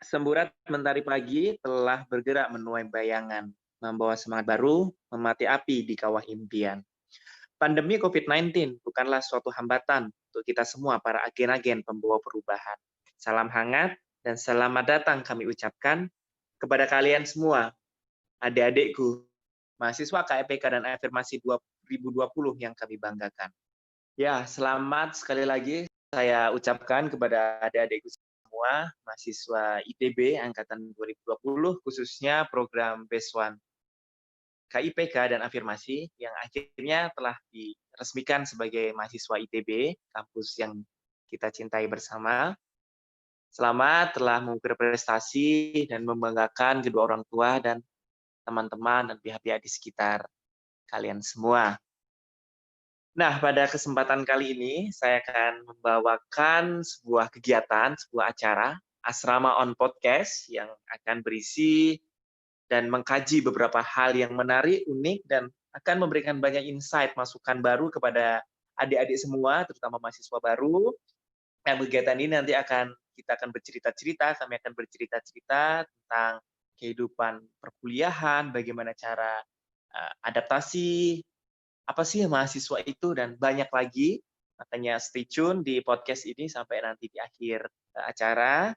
Semburat mentari pagi telah bergerak menuai bayangan, membawa semangat baru, memati api di kawah impian. Pandemi COVID-19 bukanlah suatu hambatan untuk kita semua para agen-agen pembawa perubahan. Salam hangat dan selamat datang kami ucapkan kepada kalian semua, adik-adikku, mahasiswa KEPK dan Afirmasi 2020 yang kami banggakan. Ya, selamat sekali lagi saya ucapkan kepada adik-adikku semua, mahasiswa ITB angkatan 2020, khususnya program Beasiswa KIPK dan Afirmasi yang akhirnya telah diresmikan sebagai mahasiswa ITB, kampus yang kita cintai bersama. Selamat telah berprestasi dan membanggakan kedua orang tua dan teman-teman dan pihak-pihak di sekitar kalian semua. Nah, pada kesempatan kali ini saya akan membawakan sebuah kegiatan, sebuah acara Asrama on Podcast yang akan berisi dan mengkaji beberapa hal yang menarik, unik, dan akan memberikan banyak insight, masukan baru kepada adik-adik semua, terutama mahasiswa baru. Nah, kegiatan ini nanti kita akan bercerita-cerita, kami akan bercerita-cerita tentang kehidupan perkuliahan, bagaimana cara adaptasi, apa sih mahasiswa itu, dan banyak lagi. Makanya stay tune di podcast ini sampai nanti di akhir acara.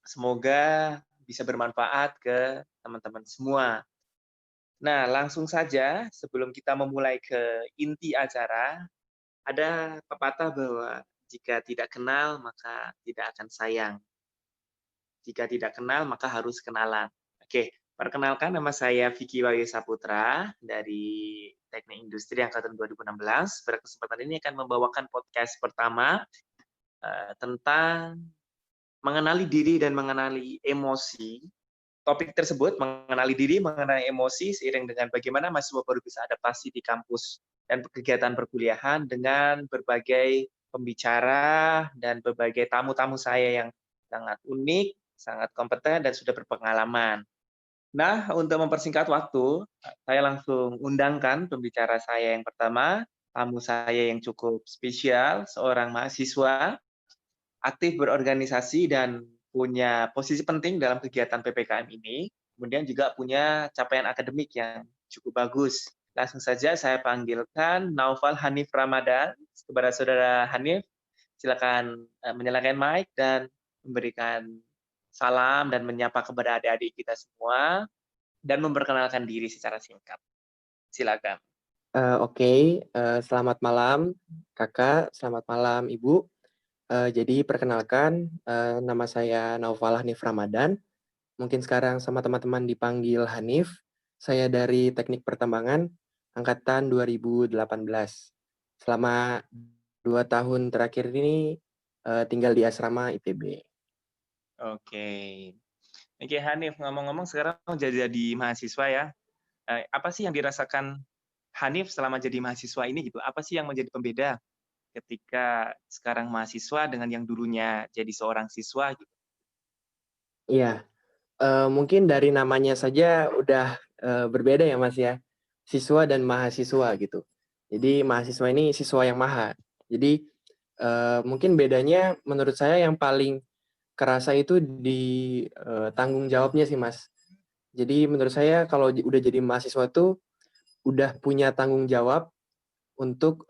Semoga bisa bermanfaat ke teman-teman semua. Nah, langsung saja sebelum kita memulai ke inti acara, ada pepatah bahwa jika tidak kenal maka tidak akan sayang. Jika tidak kenal maka harus kenalan. Oke, perkenalkan nama saya Vicky Wahyu Saputra dari Teknik Industri angkatan 2016. Pada kesempatan ini akan membawakan podcast pertama tentang mengenali diri dan mengenali emosi. Topik tersebut mengenali diri, mengenali emosi seiring dengan bagaimana mahasiswa baru bisa adaptasi di kampus dan kegiatan perkuliahan dengan berbagai pembicara dan berbagai tamu-tamu saya yang sangat unik, sangat kompeten, dan sudah berpengalaman. Nah, untuk mempersingkat waktu, saya langsung undangkan pembicara saya yang pertama, tamu saya yang cukup spesial, seorang mahasiswa aktif berorganisasi dan punya posisi penting dalam kegiatan PPKM ini, kemudian juga punya capaian akademik yang cukup bagus. Langsung saja saya panggilkan Naufal Hanif Ramadan. Kepada Saudara Hanif, silakan menyalakan mic dan memberikan salam dan menyapa kepada adik-adik kita semua dan memperkenalkan diri secara singkat. Silakan. Oke, selamat malam Kakak, selamat malam Ibu. Jadi perkenalkan, nama saya Naufal Hanif Ramadan. Mungkin sekarang sama teman-teman dipanggil Hanif. Saya dari Teknik Pertambangan, angkatan 2018. Selama 2 tahun terakhir ini, tinggal di asrama ITB. Oke. Oke, Hanif, ngomong-ngomong sekarang jadi mahasiswa ya. Apa sih yang dirasakan Hanif selama jadi mahasiswa ini gitu? Apa sih yang menjadi pembeda ketika sekarang mahasiswa dengan yang dulunya jadi seorang siswa gitu? Iya, mungkin dari namanya saja udah, berbeda ya Mas ya, siswa dan mahasiswa gitu. Jadi mahasiswa ini siswa yang maha. Jadi, mungkin bedanya menurut saya yang paling kerasa itu di, tanggung jawabnya sih Mas. Jadi menurut saya kalau udah jadi mahasiswa tuh, udah punya tanggung jawab untuk,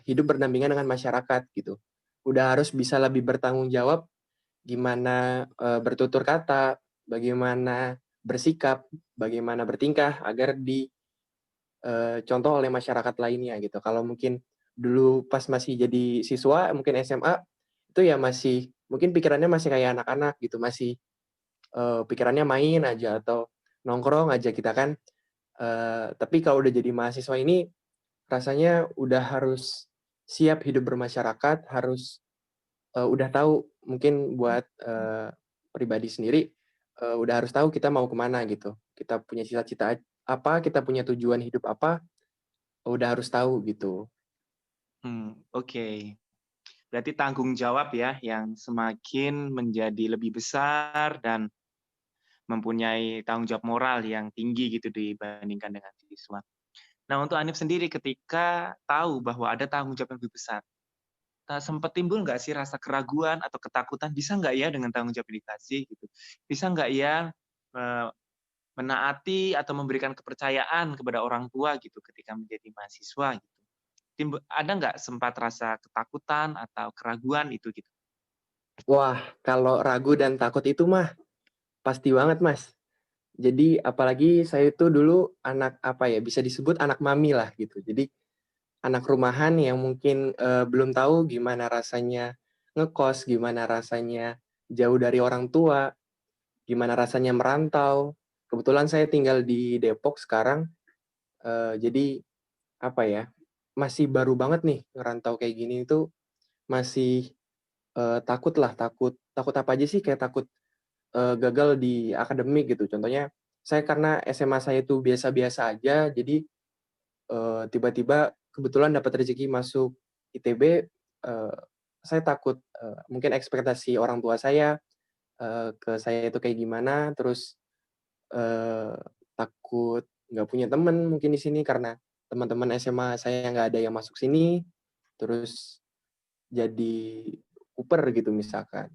hidup berdampingan dengan masyarakat gitu. Udah harus bisa lebih bertanggung jawab gimana, bertutur kata, bagaimana bersikap, bagaimana bertingkah agar contoh oleh masyarakat lainnya gitu. Kalau mungkin dulu pas masih jadi siswa, mungkin SMA, itu ya masih mungkin pikirannya masih kayak anak-anak gitu, masih, pikirannya main aja atau nongkrong aja kita kan. Tapi kalau udah jadi mahasiswa ini rasanya udah harus siap hidup bermasyarakat, harus udah tahu mungkin buat, pribadi sendiri, udah harus tahu kita mau kemana gitu. Kita punya cita-cita apa, kita punya tujuan hidup apa, udah harus tahu gitu. Oke. Berarti tanggung jawab ya yang semakin menjadi lebih besar dan mempunyai tanggung jawab moral yang tinggi gitu dibandingkan dengan siswa. Nah, untuk Hanif sendiri ketika tahu bahwa ada tanggung jawab yang lebih besar, sempat timbul nggak sih rasa keraguan atau ketakutan, bisa nggak ya dengan tanggung jawab yang dikasih gitu, bisa nggak ya, eee, menaati atau memberikan kepercayaan kepada orang tua gitu ketika menjadi mahasiswa gitu? Ada nggak sempat rasa ketakutan atau keraguan itu gitu? Wah, kalau ragu dan takut itu mah pasti banget, Mas. Jadi apalagi saya itu dulu anak, apa ya, bisa disebut anak mami lah gitu. Jadi anak rumahan yang mungkin, belum tahu gimana rasanya ngekos, gimana rasanya jauh dari orang tua, gimana rasanya merantau. Kebetulan saya tinggal di Depok sekarang, jadi apa ya, masih baru banget nih ngerantau kayak gini itu masih, takut lah, takut takut apa aja sih, kayak takut, gagal di akademik gitu. Contohnya, saya karena SMA saya itu biasa-biasa aja, jadi, tiba-tiba kebetulan dapat rezeki masuk ITB, saya takut, mungkin ekspektasi orang tua saya, ke saya itu kayak gimana, terus, eee, takut nggak punya temen mungkin di sini karena teman-teman SMA saya nggak ada yang masuk sini, terus jadi kuper gitu misalkan.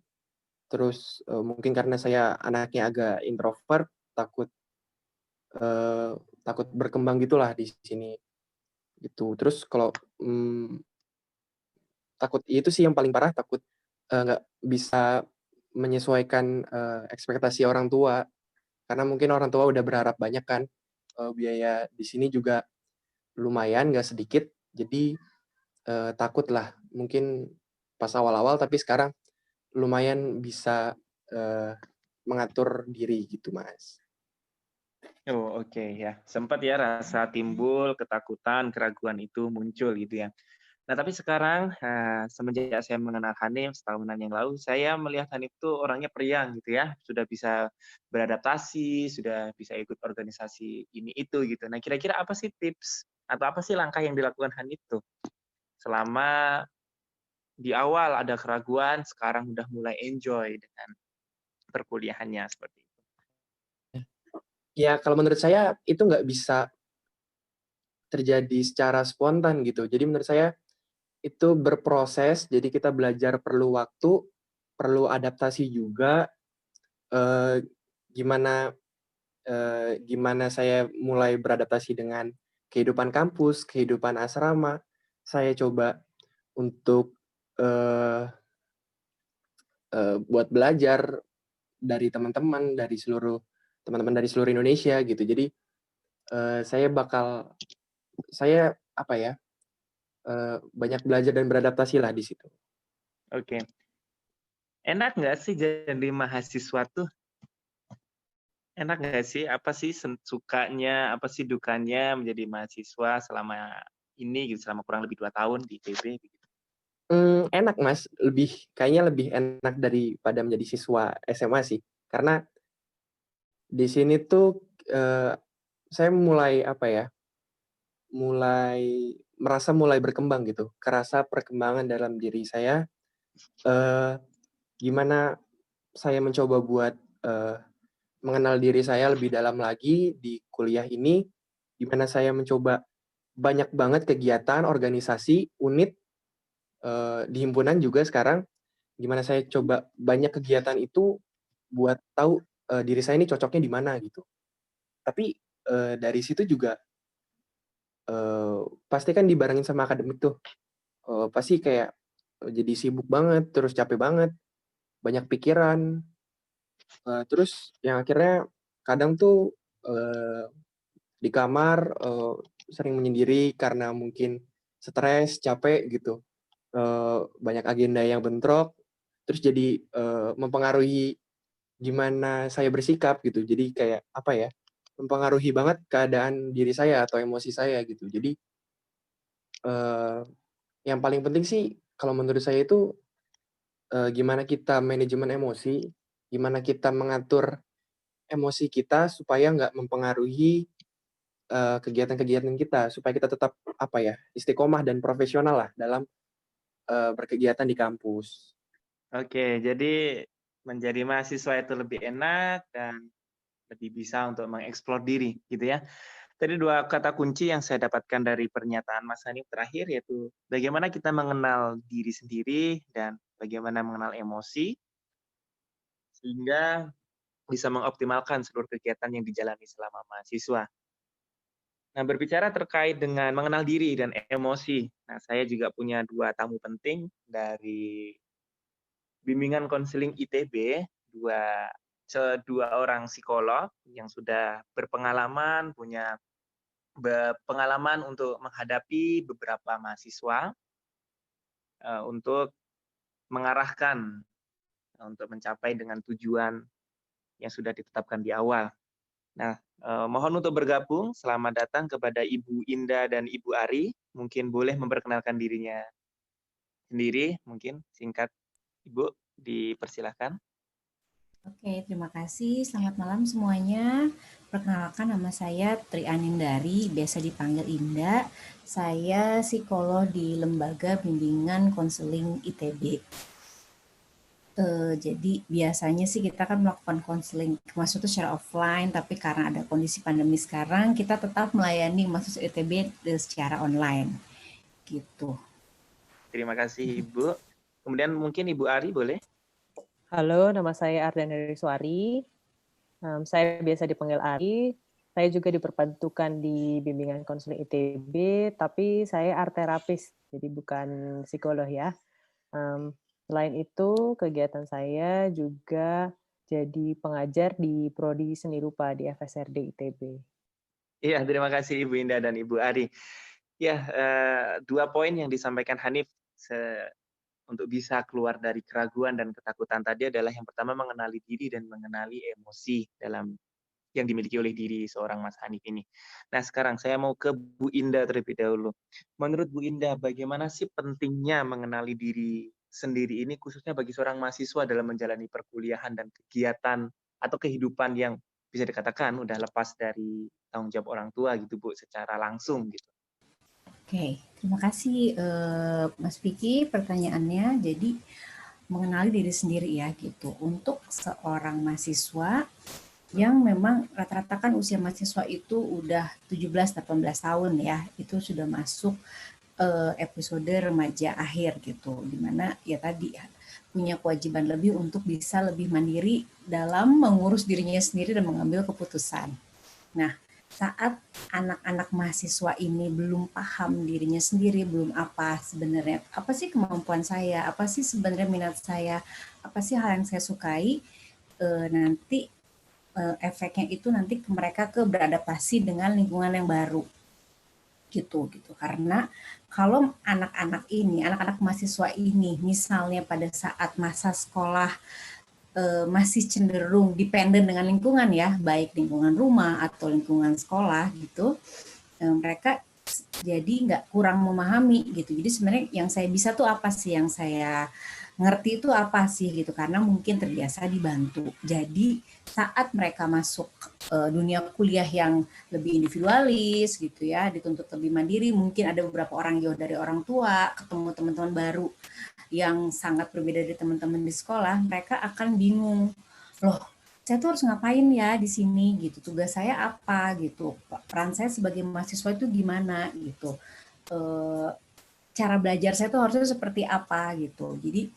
Terus, mungkin karena saya anaknya agak introvert, takut, eee, takut berkembang gitulah di sini, gitu. Terus kalau, takut itu sih yang paling parah, takut, nggak bisa menyesuaikan, ekspektasi orang tua, karena mungkin orang tua udah berharap banyak kan, biaya di sini juga lumayan, nggak sedikit. Jadi, takutlah mungkin pas awal-awal, tapi sekarang lumayan bisa, mengatur diri gitu, Mas. Oh, oke ya. Sempat ya rasa timbul ketakutan, keraguan itu muncul gitu ya. Nah, tapi sekarang, semenjak saya mengenal Hanif setahunan yang lalu, saya melihat Hanif tuh orangnya periang gitu ya, sudah bisa beradaptasi, sudah bisa ikut organisasi ini itu gitu. Nah, kira-kira apa sih tips atau apa sih langkah yang dilakukan Hanif tuh selama di awal ada keraguan, sekarang udah mulai enjoy dengan perkuliahannya seperti itu? Ya kalau menurut saya itu nggak bisa terjadi secara spontan gitu. Jadi menurut saya itu berproses, jadi kita belajar perlu waktu, perlu adaptasi juga, eee, gimana gimana saya mulai beradaptasi dengan kehidupan kampus, kehidupan asrama. Saya coba untuk, eee buat belajar dari teman-teman dari seluruh Indonesia gitu. Jadi, saya apa ya, banyak belajar dan beradaptasi lah di situ. Oke. Enak nggak sih jadi mahasiswa tuh? Enak nggak sih? Apa sih sukanya, apa sih dukanya menjadi mahasiswa selama ini gitu, selama kurang lebih 2 tahun di ITB gitu? Enak Mas, kayaknya lebih enak daripada menjadi siswa SMA sih. Karena di sini tuh, saya mulai apa ya, mulai berkembang gitu, kerasa perkembangan dalam diri saya, eee, gimana saya mencoba buat, eee, mengenal diri saya lebih dalam lagi di kuliah ini, gimana saya mencoba banyak banget kegiatan, organisasi, unit, di himpunan juga sekarang, gimana saya coba banyak kegiatan itu buat tahu, diri saya ini cocoknya di mana gitu. Tapi, dari situ juga, pasti kan dibarengin sama akademik tuh, pasti kayak, jadi sibuk banget, terus capek banget, banyak pikiran, terus yang akhirnya kadang tuh, eee, di kamar, sering menyendiri karena mungkin stres, capek gitu, banyak agenda yang bentrok, terus jadi, mempengaruhi gimana saya bersikap gitu. Jadi kayak, apa ya, mempengaruhi banget keadaan diri saya atau emosi saya gitu. Jadi, eee, yang paling penting sih kalau menurut saya itu, gimana kita manajemen emosi, gimana kita mengatur emosi kita supaya nggak mempengaruhi, kegiatan-kegiatan kita, supaya kita tetap, apa ya, istiqomah dan profesional lah dalam, berkegiatan di kampus. Oke, jadi menjadi mahasiswa itu lebih enak dan lebih bisa untuk mengeksplor diri gitu ya. Tadi dua kata kunci yang saya dapatkan dari pernyataan Mas Hanif terakhir yaitu bagaimana kita mengenal diri sendiri dan bagaimana mengenal emosi sehingga bisa mengoptimalkan seluruh kegiatan yang dijalani selama mahasiswa. Nah, berbicara terkait dengan mengenal diri dan emosi, nah saya juga punya dua tamu penting dari bimbingan konseling ITB, dua orang psikolog yang sudah berpengalaman, punya pengalaman untuk menghadapi beberapa mahasiswa, untuk mengarahkan, untuk mencapai dengan tujuan yang sudah ditetapkan di awal. Nah, mohon untuk bergabung, selamat datang kepada Ibu Indah dan Ibu Ari, mungkin boleh memperkenalkan dirinya sendiri, mungkin singkat Ibu, dipersilahkan. Oke, terima kasih. Selamat malam semuanya. Perkenalkan, nama saya Tri Anindari, biasa dipanggil Indah. Saya psikolog di Lembaga Bimbingan Konseling ITB. Jadi biasanya sih kita kan melakukan konseling maksudnya secara offline, tapi karena ada kondisi pandemi sekarang, kita tetap melayani mahasiswa ITB secara online. Gitu. Terima kasih Ibu. Kemudian mungkin Ibu Ari boleh? Halo, nama saya Ardana Riswari. Saya biasa dipanggil Ari. Saya juga diperbantukan di bimbingan konseling ITB, tapi saya art terapis, jadi bukan psikolog ya. Selain itu, kegiatan saya juga jadi pengajar di Prodi Seni Rupa di FSRD ITB. Iya, terima kasih Ibu Indah dan Ibu Ari. Ya, dua poin yang disampaikan Hanif untuk bisa keluar dari keraguan dan ketakutan tadi adalah yang pertama mengenali diri dan mengenali emosi dalam yang dimiliki oleh diri seorang Mas Hanif ini. Nah, sekarang saya mau ke Bu Indah terlebih dahulu. Menurut Bu Indah, bagaimana sih pentingnya mengenali diri sendiri ini khususnya bagi seorang mahasiswa dalam menjalani perkuliahan dan kegiatan atau kehidupan yang bisa dikatakan udah lepas dari tanggung jawab orang tua gitu Bu, secara langsung gitu. Oke, terima kasih Mas Vicky pertanyaannya. Jadi mengenali diri sendiri ya gitu. Untuk seorang mahasiswa yang memang rata-rata kan usia mahasiswa itu udah 17-18 tahun ya, itu sudah masuk episode remaja akhir gitu, dimana ya tadi punya kewajiban lebih untuk bisa lebih mandiri dalam mengurus dirinya sendiri dan mengambil keputusan. Nah, saat anak-anak mahasiswa ini belum paham dirinya sendiri, belum apa sebenarnya, apa sih kemampuan saya, apa sih sebenarnya minat saya, apa sih hal yang saya sukai, nanti efeknya itu nanti mereka beradaptasi dengan lingkungan yang baru gitu karena kalau anak-anak mahasiswa ini misalnya pada saat masa sekolah masih cenderung dependen dengan lingkungan ya, baik lingkungan rumah atau lingkungan sekolah gitu, mereka jadi nggak kurang memahami gitu. Jadi sebenarnya yang saya bisa tuh apa sih, yang saya ngerti itu apa sih gitu, karena mungkin terbiasa dibantu. Jadi saat mereka masuk dunia kuliah yang lebih individualis gitu ya, dituntut lebih mandiri, mungkin ada beberapa orang jauh dari orang tua, ketemu teman-teman baru yang sangat berbeda dari teman-teman di sekolah, mereka akan bingung. Loh, saya tuh harus ngapain ya di sini gitu, tugas saya apa gitu, peran saya sebagai mahasiswa itu gimana gitu, cara belajar saya tuh harusnya seperti apa gitu. Jadi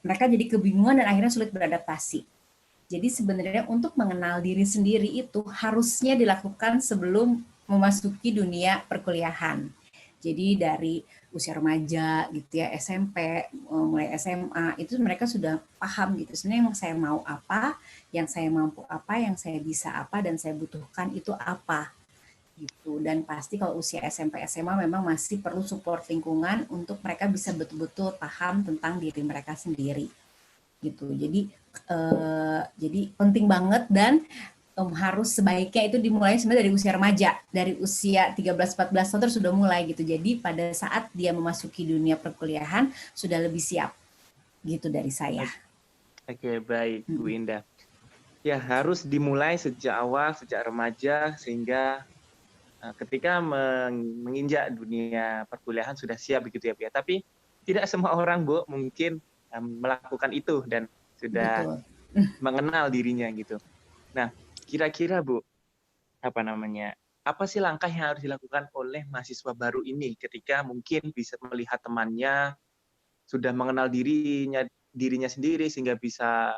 mereka jadi kebingungan dan akhirnya sulit beradaptasi. Jadi sebenarnya untuk mengenal diri sendiri itu harusnya dilakukan sebelum memasuki dunia perkuliahan. Jadi dari usia remaja gitu ya, SMP, mulai SMA, itu mereka sudah paham gitu. Sebenarnya yang saya mau apa, yang saya mampu apa, yang saya bisa apa, dan saya butuhkan itu apa. Gitu. Dan pasti kalau usia SMP, SMA memang masih perlu support lingkungan untuk mereka bisa betul-betul paham tentang diri mereka sendiri. Gitu. Jadi penting banget dan harus sebaiknya itu dimulai sebenarnya dari usia remaja, dari usia 13-14 tahun terus sudah mulai gitu. Jadi pada saat dia memasuki dunia perkuliahan sudah lebih siap gitu dari saya. Oke, baik Bu Indah. Ya, harus dimulai sejak awal, sejak remaja sehingga ketika menginjak dunia perkuliahan sudah siap begitu ya Bu ya. Tapi tidak semua orang Bu mungkin melakukan itu dan sudah Betul. mengenal dirinya gitu. Nah, kira-kira Bu, apa sih langkah yang harus dilakukan oleh mahasiswa baru ini ketika mungkin bisa melihat temannya sudah mengenal dirinya sendiri sehingga bisa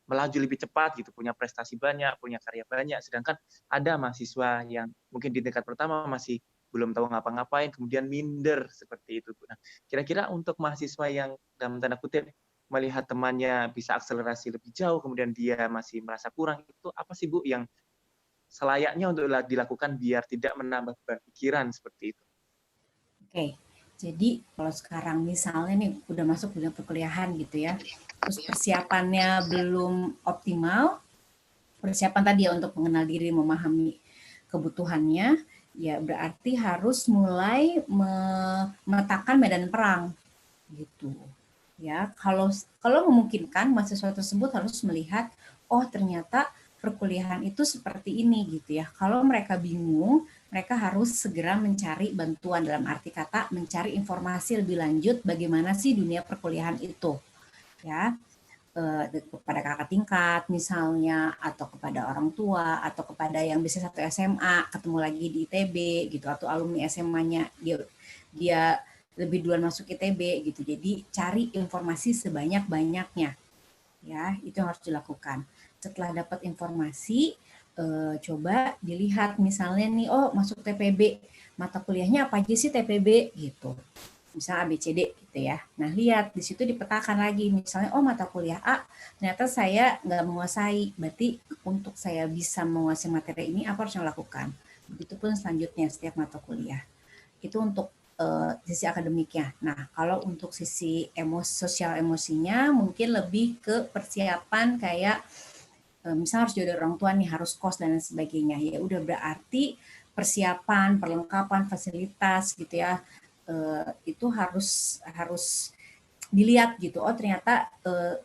melaju lebih cepat gitu, punya prestasi banyak, punya karya banyak, sedangkan ada mahasiswa yang mungkin di tingkat pertama masih belum tahu ngapa-ngapain, kemudian minder seperti itu. Nah, kira-kira untuk mahasiswa yang dalam tanda kutip melihat temannya bisa akselerasi lebih jauh, kemudian dia masih merasa kurang, itu apa sih Bu yang selayaknya untuk dilakukan biar tidak menambah beban pikiran seperti itu? Oke, jadi kalau sekarang misalnya nih udah masuk dunia perkuliahan gitu ya, terus persiapannya belum optimal, persiapan tadi ya untuk mengenal diri, memahami kebutuhannya, ya berarti harus mulai memetakan medan perang gitu. Ya, kalau memungkinkan mahasiswa tersebut harus melihat, oh ternyata perkuliahan itu seperti ini gitu ya. Kalau mereka bingung, mereka harus segera mencari bantuan, dalam arti kata mencari informasi lebih lanjut bagaimana sih dunia perkuliahan itu. Ya, kepada kakak tingkat misalnya, atau kepada orang tua, atau kepada yang bisa satu SMA ketemu lagi di ITB gitu, atau alumni SMA-nya dia lebih duluan masuk ITB gitu. Jadi cari informasi sebanyak-banyaknya, ya itu yang harus dilakukan. Setelah dapat informasi, coba dilihat misalnya nih, oh masuk TPB, mata kuliahnya apa aja sih TPB gitu. Misalnya ABCD gitu ya. Nah lihat di situ dipetakan lagi, misalnya oh mata kuliah A ternyata saya nggak menguasai, berarti untuk saya bisa menguasai materi ini apa harus saya lakukan. Begitupun selanjutnya setiap mata kuliah. Itu untuk sisi akademiknya. Nah, kalau untuk sisi sosial emosinya mungkin lebih ke persiapan kayak misal harus jodoh orang tua nih, harus kos dan lain sebagainya. Ya udah berarti persiapan, perlengkapan, fasilitas gitu ya, itu harus dilihat gitu. Oh ternyata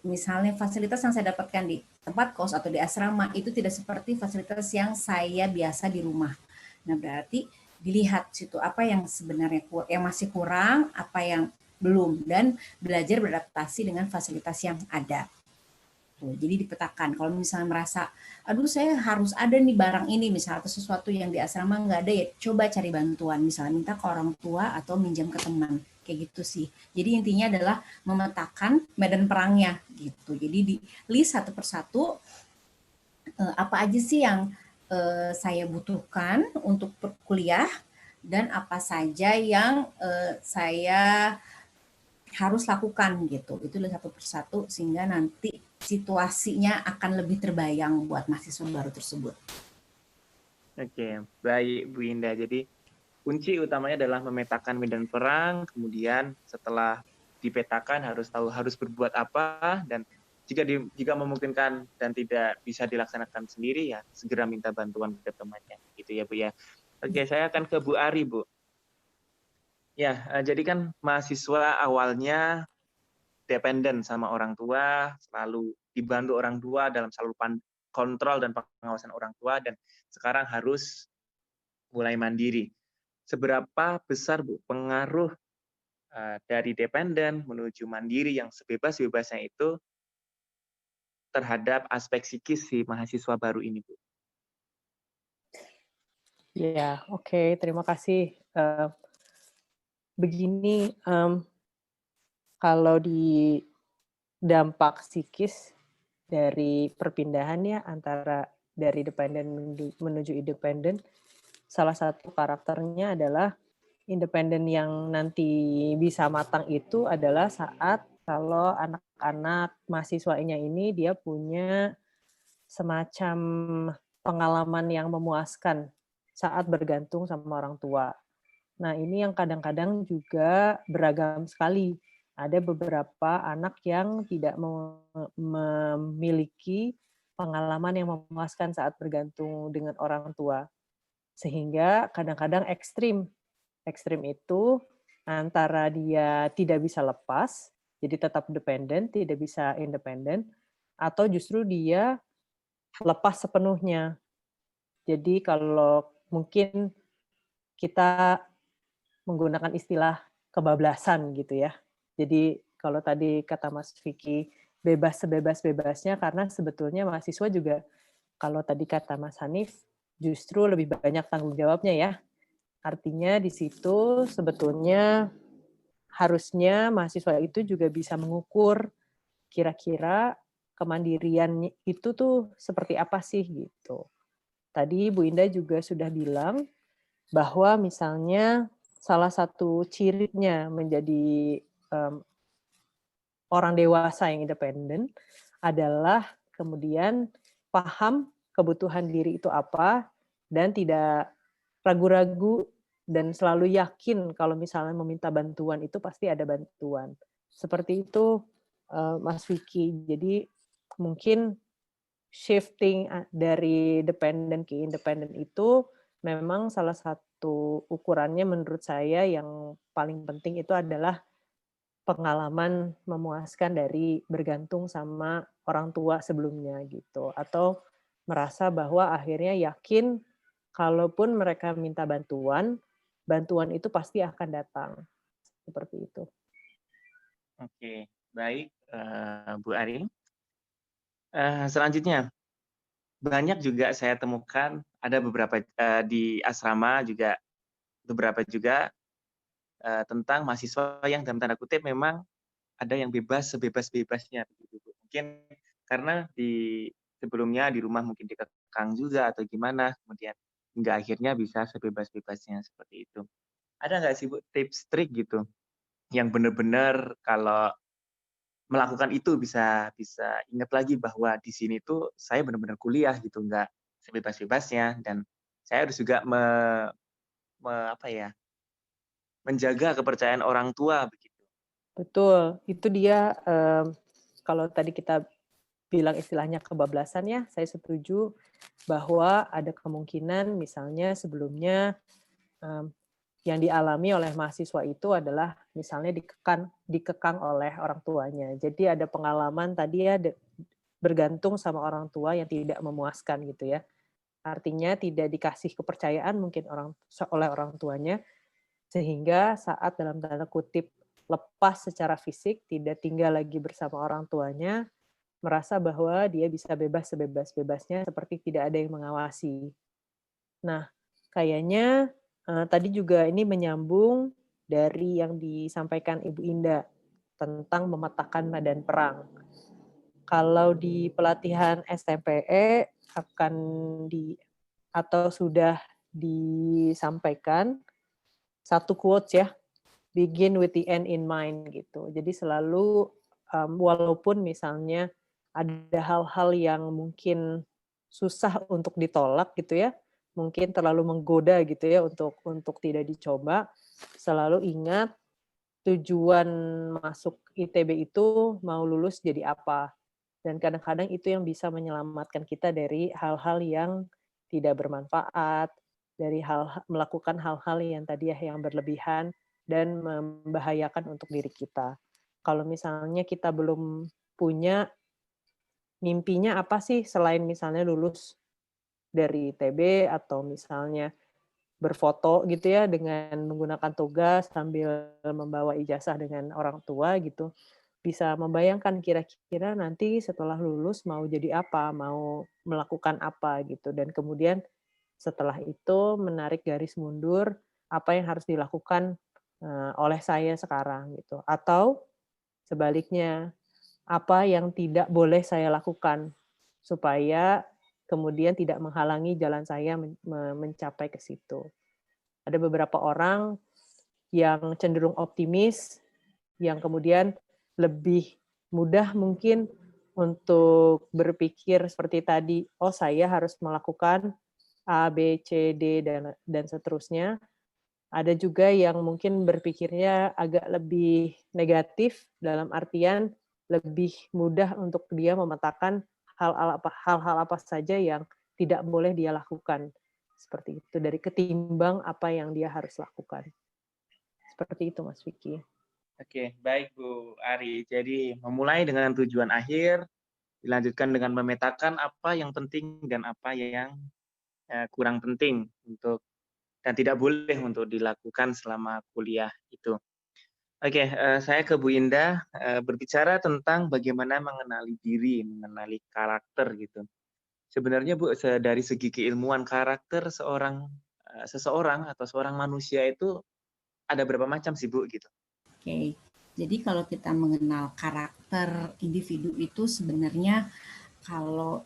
misalnya fasilitas yang saya dapatkan di tempat kos atau di asrama itu tidak seperti fasilitas yang saya biasa di rumah. Nah berarti dilihat situ apa yang sebenarnya yang masih kurang, apa yang belum, dan belajar beradaptasi dengan fasilitas yang ada. Tuh, jadi dipetakan. Kalau misalnya merasa, aduh saya harus ada nih barang ini, misalnya atau sesuatu yang di asrama nggak ada, ya coba cari bantuan. Misalnya minta ke orang tua atau minjam ke teman. Kayak gitu sih. Jadi intinya adalah memetakan medan perangnya gitu. Jadi di list satu persatu apa aja sih yang saya butuhkan untuk kuliah dan apa saja yang saya harus lakukan gitu. Itu satu persatu sehingga nanti situasinya akan lebih terbayang buat mahasiswa baru tersebut. Oke, baik Bu Indah. Jadi kunci utamanya adalah memetakan medan perang, kemudian setelah dipetakan harus tahu harus berbuat apa, dan jika memungkinkan dan tidak bisa dilaksanakan sendiri ya segera minta bantuan ke temannya gitu ya Bu ya. Oke, saya akan ke Bu Ari Bu. Ya, jadi kan mahasiswa awalnya dependen sama orang tua, selalu dibantu orang tua dalam selalu kontrol dan pengawasan orang tua, dan sekarang harus mulai mandiri. Seberapa besar Bu pengaruh dari dependen menuju mandiri yang sebebas-bebasnya itu terhadap aspek psikis si mahasiswa baru ini Bu? Ya, oke, terima kasih. Begini, kalau di dampak psikis dari perpindahannya antara dari dependen menuju independen, salah satu karakternya adalah independen yang nanti bisa matang itu adalah saat kalau anak-anak mahasiswanya ini dia punya semacam pengalaman yang memuaskan saat bergantung sama orang tua. Nah, ini yang kadang-kadang juga beragam sekali. Ada beberapa anak yang tidak memiliki pengalaman yang memuaskan saat bergantung dengan orang tua. Sehingga kadang-kadang ekstrim. Ekstrim itu antara dia tidak bisa lepas, jadi tetap dependen, tidak bisa independen, atau justru dia lepas sepenuhnya. Jadi kalau mungkin kita menggunakan istilah kebablasan gitu ya. Jadi kalau tadi kata Mas Vicky, bebas sebebas-bebasnya karena sebetulnya mahasiswa juga kalau tadi kata Mas Hanif, justru lebih banyak tanggung jawabnya ya. Artinya di situ sebetulnya harusnya mahasiswa itu juga bisa mengukur kira-kira kemandirian itu tuh seperti apa sih gitu. Tadi Bu Indah juga sudah bilang bahwa misalnya salah satu cirinya menjadi orang dewasa yang independen adalah kemudian paham kebutuhan diri itu apa dan tidak ragu-ragu dan selalu yakin kalau misalnya meminta bantuan itu pasti ada bantuan. Seperti itu Mas Vicky. Jadi mungkin shifting dari dependent ke independent itu memang salah satu ukurannya menurut saya yang paling penting itu adalah pengalaman memuaskan dari bergantung sama orang tua sebelumnya gitu, atau merasa bahwa akhirnya yakin kalaupun mereka minta bantuan, bantuan itu pasti akan datang. Seperti itu. Oke, baik Bu Ari. Selanjutnya, banyak juga saya temukan ada beberapa di asrama juga beberapa juga tentang mahasiswa yang dalam tanda kutip memang ada yang bebas sebebas-bebasnya begitu Bu. Mungkin karena sebelumnya di rumah mungkin dikekang juga atau gimana, kemudian hingga akhirnya bisa sebebas-bebasnya seperti itu. Ada nggak sih Bu tips trik gitu yang benar-benar kalau melakukan itu bisa ingat lagi bahwa di sini tuh saya benar-benar kuliah gitu, nggak sebebas-bebasnya, dan saya harus juga apa ya, menjaga kepercayaan orang tua begitu. Betul, itu dia kalau tadi kita bilang istilahnya kebablasan ya, saya setuju bahwa ada kemungkinan misalnya sebelumnya yang dialami oleh mahasiswa itu adalah misalnya dikekang oleh orang tuanya. Jadi ada pengalaman tadi ya bergantung sama orang tua yang tidak memuaskan gitu ya. Artinya tidak dikasih kepercayaan mungkin oleh orang tuanya, sehingga saat dalam tanda kutip lepas secara fisik, tidak tinggal lagi bersama orang tuanya, merasa bahwa dia bisa bebas sebebas-bebasnya seperti tidak ada yang mengawasi. Nah, kayaknya tadi juga ini menyambung dari yang disampaikan Ibu Indah tentang memetakan medan perang. Kalau di pelatihan STMPE akan atau sudah disampaikan satu quotes ya, begin with the end in mind gitu. Jadi selalu walaupun misalnya ada hal-hal yang mungkin susah untuk ditolak gitu ya, mungkin terlalu menggoda gitu ya untuk tidak dicoba, selalu ingat tujuan masuk ITB itu mau lulus jadi apa. Dan kadang-kadang itu yang bisa menyelamatkan kita dari hal-hal yang tidak bermanfaat, dari melakukan hal-hal yang tadi ya yang berlebihan dan membahayakan untuk diri kita. Kalau misalnya kita belum punya mimpinya apa sih selain misalnya lulus dari ITB atau misalnya berfoto gitu ya dengan menggunakan toga sambil membawa ijazah dengan orang tua gitu. Bisa membayangkan kira-kira nanti setelah lulus mau jadi apa, mau melakukan apa gitu. Dan kemudian setelah itu menarik garis mundur apa yang harus dilakukan oleh saya sekarang gitu. Atau sebaliknya, apa yang tidak boleh saya lakukan supaya kemudian tidak menghalangi jalan saya mencapai ke situ. Ada beberapa orang yang cenderung optimis, yang kemudian lebih mudah mungkin untuk berpikir seperti tadi, oh saya harus melakukan A, B, C, D, dan seterusnya. Ada juga yang mungkin berpikirnya agak lebih negatif dalam artian lebih mudah untuk dia memetakan hal-hal apa saja yang tidak boleh dia lakukan. Seperti itu, dari ketimbang apa yang dia harus lakukan. Seperti itu, Mas Vicky. Oke, baik Bu Ari. Jadi memulai dengan tujuan akhir, dilanjutkan dengan memetakan apa yang penting dan apa yang kurang penting dan tidak boleh untuk dilakukan selama kuliah itu. Oke, saya ke Bu Indah berbicara tentang bagaimana mengenali diri, mengenali karakter gitu. Sebenarnya Bu, dari segi keilmuan karakter seseorang atau seorang manusia itu ada berapa macam sih Bu gitu? Oke, jadi kalau kita mengenal karakter individu itu sebenarnya kalau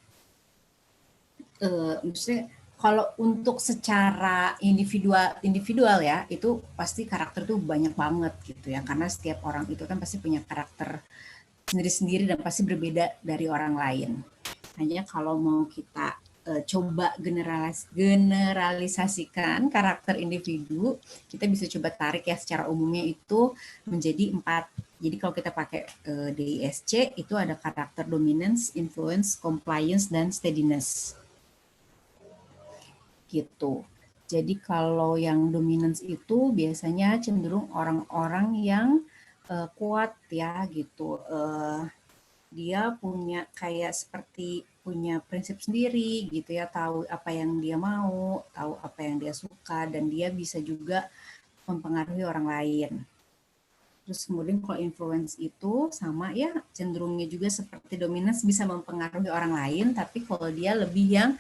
maksudnya kalau untuk secara individual ya itu pasti karakter tuh banyak banget gitu ya, karena setiap orang itu kan pasti punya karakter sendiri-sendiri dan pasti berbeda dari orang lain. Hanya kalau mau kita coba generalisasikan karakter individu, kita bisa coba tarik ya secara umumnya itu menjadi 4. Jadi kalau kita pakai DISC itu ada karakter dominance, influence, compliance, dan steadiness. Gitu. Jadi kalau yang dominance itu biasanya cenderung orang-orang yang kuat ya gitu. Dia punya kayak seperti punya prinsip sendiri gitu ya, tahu apa yang dia mau, tahu apa yang dia suka, dan dia bisa juga mempengaruhi orang lain. Terus kemudian kalau influence itu sama ya, cenderungnya juga seperti dominance, bisa mempengaruhi orang lain, tapi kalau dia lebih yang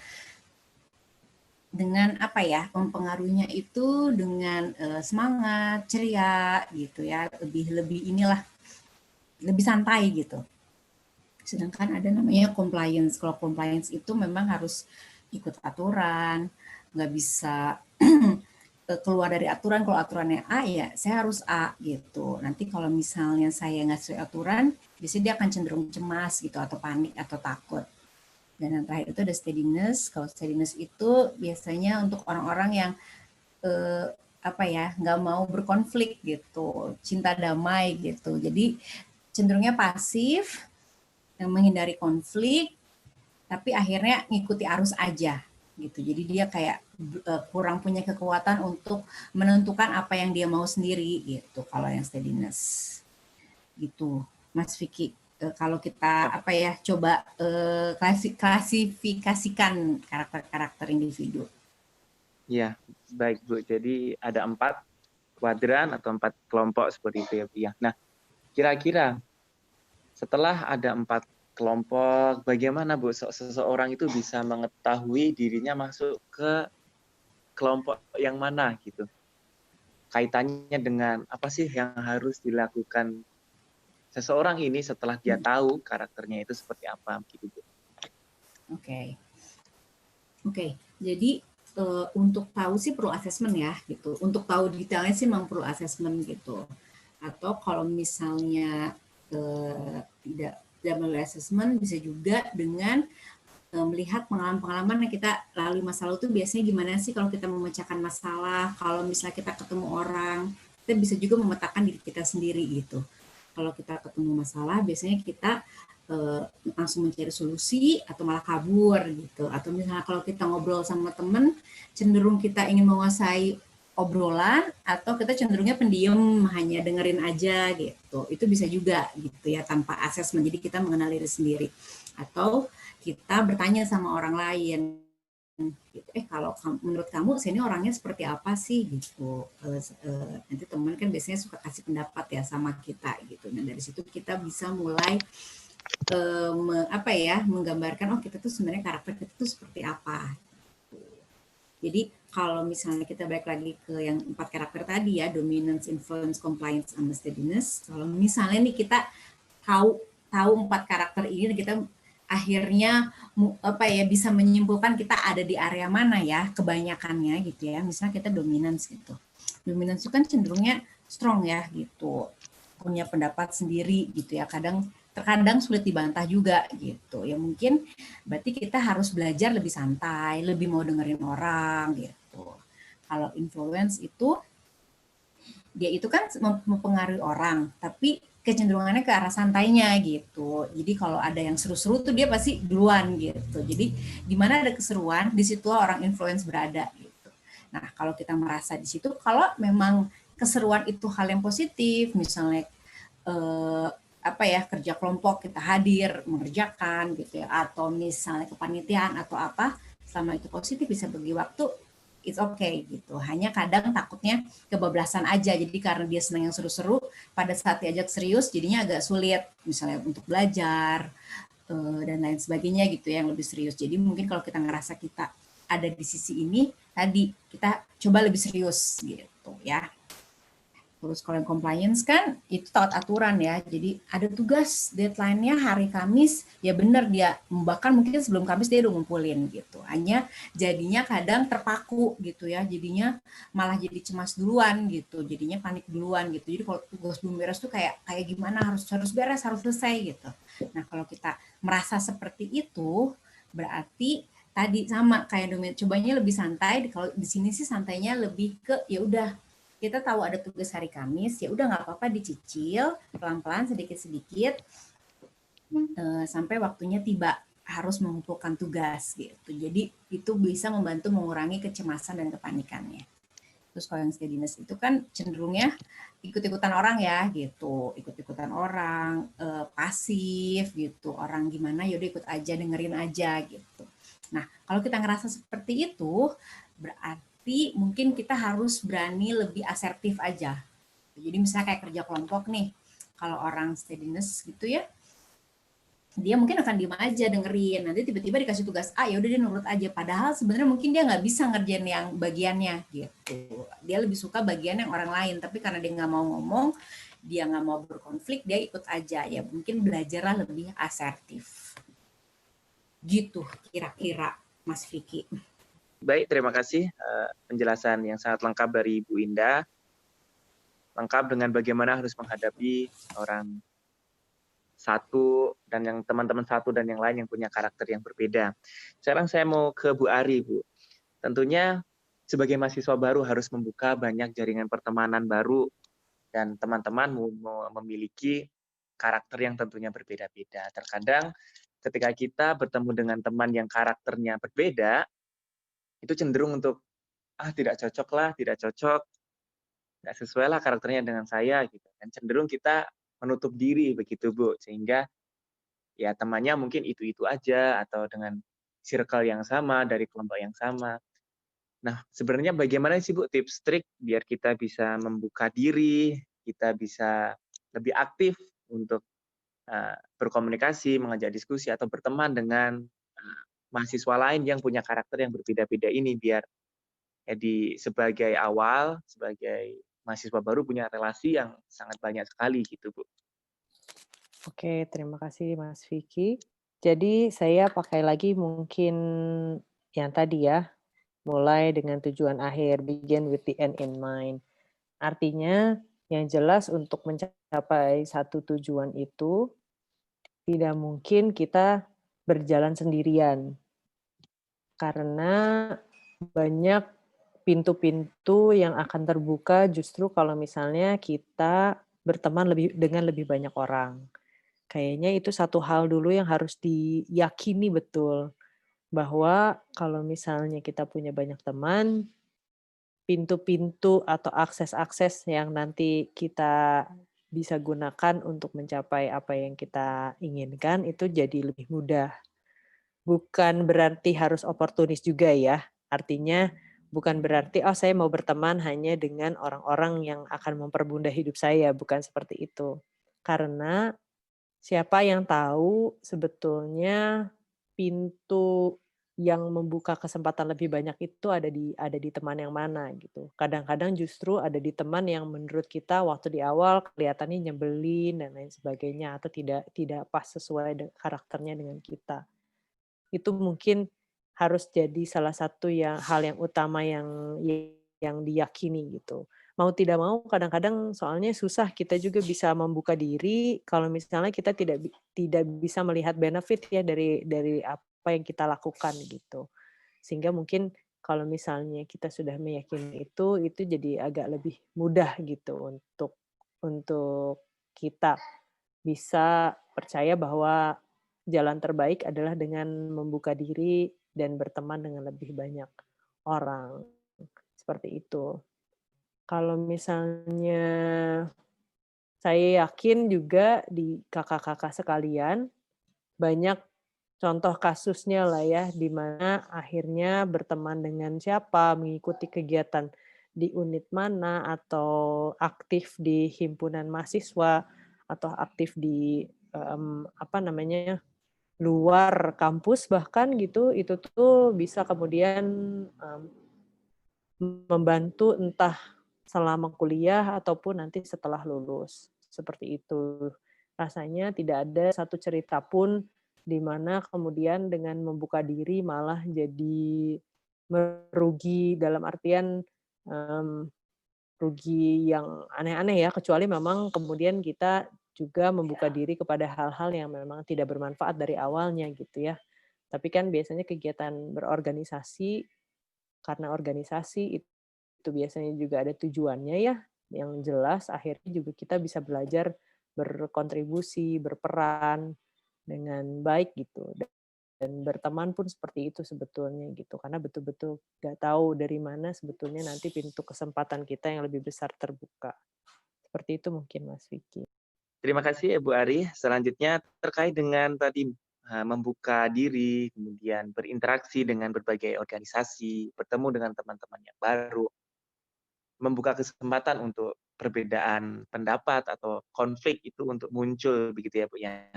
dengan apa ya, mempengaruhinya itu dengan semangat, ceria gitu ya, lebih inilah, lebih santai gitu. Sedangkan ada namanya compliance. Kalau compliance itu memang harus ikut aturan, nggak bisa keluar dari aturan. Kalau aturannya A ya saya harus A gitu. Nanti kalau misalnya saya nggak sesuai aturan, biasanya dia akan cenderung cemas gitu atau panik atau takut. Dan yang terakhir itu ada steadiness. Kalau steadiness itu biasanya untuk orang-orang yang apa ya, nggak mau berkonflik gitu, cinta damai gitu. Jadi cenderungnya pasif, yang menghindari konflik, tapi akhirnya ngikuti arus aja gitu. Jadi dia kayak kurang punya kekuatan untuk menentukan apa yang dia mau sendiri gitu. Kalau yang steadiness gitu, Mas Vicky. Kalau kita apa ya, coba klasifikasikan karakter-karakter individu. Ya, baik Bu. Jadi ada 4 kuadran atau 4 kelompok seperti itu ya Bu ya. Nah, kira-kira setelah ada 4 kelompok, bagaimana Bu seseorang itu bisa mengetahui dirinya masuk ke kelompok yang mana gitu? Kaitannya dengan apa sih yang harus dilakukan seseorang ini setelah dia tahu karakternya itu seperti apa gitu Bu? Oke. Jadi untuk tahu sih perlu asesmen ya gitu. Untuk tahu detailnya sih memang perlu asesmen gitu. Atau kalau misalnya tidak melalui asesmen, bisa juga dengan melihat pengalaman-pengalaman yang kita lalui masa lalu itu biasanya gimana sih kalau kita memecahkan masalah, kalau misalnya kita ketemu orang, kita bisa juga memetakan diri kita sendiri gitu. Kalau kita ketemu masalah, biasanya kita langsung mencari solusi atau malah kabur gitu. Atau misalnya kalau kita ngobrol sama temen, cenderung kita ingin menguasai obrolan atau kita cenderungnya pendiam, hanya dengerin aja gitu. Itu bisa juga gitu ya, tanpa asesmen. Jadi kita mengenal diri sendiri. Atau kita bertanya sama orang lain, gitu. Kalau menurut kamu saya ini orangnya seperti apa sih gitu. Nanti teman kan biasanya suka kasih pendapat ya sama kita gitu. Dan dari situ kita bisa mulai menggambarkan kita tuh sebenarnya karakter kita tuh seperti apa. Jadi kalau misalnya kita balik lagi ke yang 4 karakter tadi ya, dominance, influence, compliance, and steadiness. Kalau misalnya nih kita tahu 4 karakter ini, kita akhirnya bisa menyimpulkan kita ada di area mana ya kebanyakannya gitu ya. Misalnya kita dominance gitu. Dominance itu kan cenderungnya strong ya gitu, punya pendapat sendiri gitu ya. Terkadang sulit dibantah juga gitu. Ya mungkin berarti kita harus belajar lebih santai, lebih mau dengerin orang gitu. Kalau influence itu dia itu kan mempengaruhi orang, tapi kecenderungannya ke arah santainya gitu. Jadi kalau ada yang seru-seru tuh dia pasti duluan gitu. Jadi di mana ada keseruan, di situ orang influence berada gitu. Nah, kalau kita merasa di situ, kalau memang keseruan itu hal yang positif, misalnya kerja kelompok kita hadir mengerjakan gitu ya, atau misalnya kepanitiaan atau apa, selama itu positif bisa bagi waktu, it's okay gitu. Hanya kadang takutnya kebablasan aja. Jadi karena dia senang yang seru-seru, pada saat diajak serius jadinya agak sulit misalnya untuk belajar dan lain sebagainya gitu ya, yang lebih serius. Jadi mungkin kalau kita ngerasa kita ada di sisi ini, tadi kita coba lebih serius gitu ya. Terus kalau yang compliance kan itu taat aturan ya. Jadi ada tugas deadline-nya hari Kamis, ya benar dia bahkan mungkin sebelum Kamis dia udah ngumpulin gitu. Hanya jadinya kadang terpaku gitu ya. Jadinya malah jadi cemas duluan gitu. Jadinya panik duluan gitu. Jadi kalau tugas belum beres tuh kayak gimana harus beres, harus selesai gitu. Nah, kalau kita merasa seperti itu berarti tadi sama kayak domain cobanya lebih santai. Kalau di sini sih santainya lebih ke ya udah kita tahu ada tugas hari Kamis, ya udah nggak apa-apa dicicil pelan-pelan sedikit-sedikit sampai waktunya tiba harus mengumpulkan tugas gitu. Jadi itu bisa membantu mengurangi kecemasan dan kepanikannya. Terus kalau yang steadiness itu kan cenderungnya ikut-ikutan orang ya gitu, ikut-ikutan orang, pasif gitu, orang gimana yaudah ikut aja, dengerin aja gitu. Nah kalau kita ngerasa seperti itu berarti mungkin kita harus berani lebih asertif aja. Jadi misalnya kayak kerja kelompok nih, kalau orang steadiness gitu ya, dia mungkin akan diem aja dengerin, nanti tiba-tiba dikasih tugas A, ya udah dia nurut aja, padahal sebenarnya mungkin dia nggak bisa ngerjain yang bagiannya gitu, dia lebih suka bagian yang orang lain, tapi karena dia nggak mau ngomong, dia nggak mau berkonflik, dia ikut aja, ya mungkin belajarlah lebih asertif gitu kira-kira Mas Vicky. Baik, terima kasih penjelasan yang sangat lengkap dari Bu Indah, lengkap dengan bagaimana harus menghadapi orang satu dan yang teman-teman satu dan yang lain yang punya karakter yang berbeda. Sekarang saya mau ke Bu Ari, Bu. Tentunya sebagai mahasiswa baru harus membuka banyak jaringan pertemanan baru dan teman-teman memiliki karakter yang tentunya berbeda-beda. Terkadang ketika kita bertemu dengan teman yang karakternya berbeda, itu cenderung untuk tidak cocok lah, tidak cocok, nggak sesuai lah karakternya dengan saya gitu. Dan cenderung kita menutup diri begitu Bu, sehingga ya temannya mungkin itu-itu aja atau dengan circle yang sama, dari kelompok yang sama. Nah, sebenarnya bagaimana sih Bu tips trik biar kita bisa membuka diri, kita bisa lebih aktif untuk berkomunikasi, mengajak diskusi atau berteman dengan mahasiswa lain yang punya karakter yang berbeda-beda ini biar sebagai awal, sebagai mahasiswa baru punya relasi yang sangat banyak sekali gitu, Bu. Oke, terima kasih Mas Vicky. Jadi saya pakai lagi mungkin yang tadi ya, mulai dengan tujuan akhir, begin with the end in mind. Artinya yang jelas untuk mencapai satu tujuan itu tidak mungkin kita berjalan sendirian. Karena banyak pintu-pintu yang akan terbuka justru kalau misalnya kita berteman dengan lebih banyak orang. Kayaknya itu satu hal dulu yang harus diyakini betul, bahwa kalau misalnya kita punya banyak teman, pintu-pintu atau akses-akses yang nanti kita bisa gunakan untuk mencapai apa yang kita inginkan itu jadi lebih mudah. Bukan berarti harus oportunis juga ya, artinya bukan berarti, oh saya mau berteman hanya dengan orang-orang yang akan mempermudah hidup saya, bukan seperti itu. Karena siapa yang tahu sebetulnya pintu yang membuka kesempatan lebih banyak itu ada di teman yang mana gitu. Kadang-kadang justru ada di teman yang menurut kita waktu di awal kelihatannya nyebelin dan lain sebagainya atau tidak pas sesuai karakternya dengan kita. Itu mungkin harus jadi salah satu hal yang utama yang diyakini gitu. Mau tidak mau kadang-kadang soalnya susah kita juga bisa membuka diri kalau misalnya kita tidak bisa melihat benefit ya dari apa yang kita lakukan gitu. Sehingga mungkin kalau misalnya kita sudah meyakini itu jadi agak lebih mudah gitu untuk kita bisa percaya bahwa jalan terbaik adalah dengan membuka diri dan berteman dengan lebih banyak orang. Seperti itu. Kalau misalnya saya yakin juga di kakak-kakak sekalian banyak contoh kasusnya lah ya, di mana akhirnya berteman dengan siapa, mengikuti kegiatan di unit mana, atau aktif di himpunan mahasiswa, atau aktif di luar kampus bahkan gitu, itu tuh bisa kemudian membantu entah selama kuliah ataupun nanti setelah lulus. Seperti itu. Rasanya tidak ada satu cerita pun di mana kemudian dengan membuka diri malah jadi merugi dalam artian rugi yang aneh-aneh ya, kecuali memang kemudian kita juga membuka diri kepada hal-hal yang memang tidak bermanfaat dari awalnya gitu ya. Tapi kan biasanya kegiatan berorganisasi, karena organisasi itu biasanya juga ada tujuannya ya, yang jelas akhirnya juga kita bisa belajar berkontribusi, berperan dengan baik gitu. Dan berteman pun seperti itu sebetulnya gitu, karena betul-betul nggak tahu dari mana sebetulnya nanti pintu kesempatan kita yang lebih besar terbuka. Seperti itu mungkin Mas Vicky. Terima kasih Bu Ari. Selanjutnya terkait dengan tadi membuka diri, kemudian berinteraksi dengan berbagai organisasi, bertemu dengan teman-teman yang baru, membuka kesempatan untuk perbedaan pendapat atau konflik itu untuk muncul begitu ya Bu ya.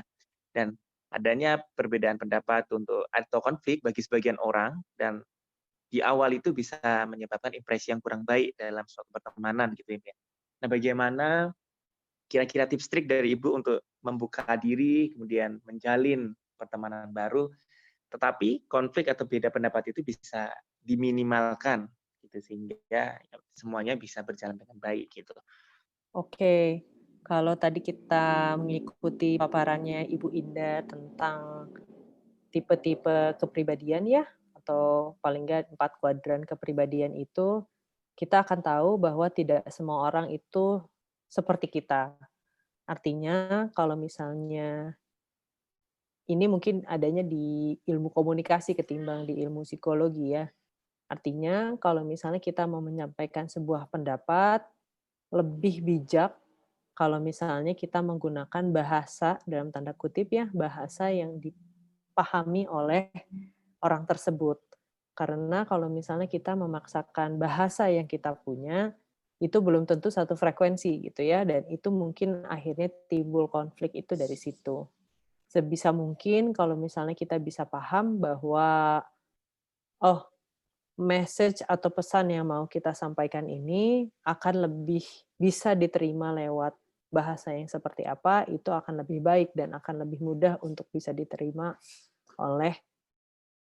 Dan adanya perbedaan pendapat atau konflik bagi sebagian orang dan di awal itu bisa menyebabkan impresi yang kurang baik dalam suatu pertemanan gitu ya. Nah, bagaimana kira-kira tips trik dari Ibu untuk membuka diri, kemudian menjalin pertemanan baru, tetapi konflik atau beda pendapat itu bisa diminimalkan gitu sehingga semuanya bisa berjalan dengan baik gitu. Oke, kalau tadi kita mengikuti paparannya Ibu Indah tentang tipe-tipe kepribadian ya, atau paling nggak 4 kuadran kepribadian itu, kita akan tahu bahwa tidak semua orang itu seperti kita. Artinya kalau misalnya ini mungkin adanya di ilmu komunikasi ketimbang di ilmu psikologi ya. Artinya kalau misalnya kita mau menyampaikan sebuah pendapat, lebih bijak kalau misalnya kita menggunakan bahasa dalam tanda kutip ya, bahasa yang dipahami oleh orang tersebut. Karena kalau misalnya kita memaksakan bahasa yang kita punya, itu belum tentu satu frekuensi gitu ya, dan itu mungkin akhirnya timbul konflik itu dari situ. Sebisa mungkin kalau misalnya kita bisa paham bahwa, oh, message atau pesan yang mau kita sampaikan ini akan lebih bisa diterima lewat bahasa yang seperti apa, itu akan lebih baik dan akan lebih mudah untuk bisa diterima oleh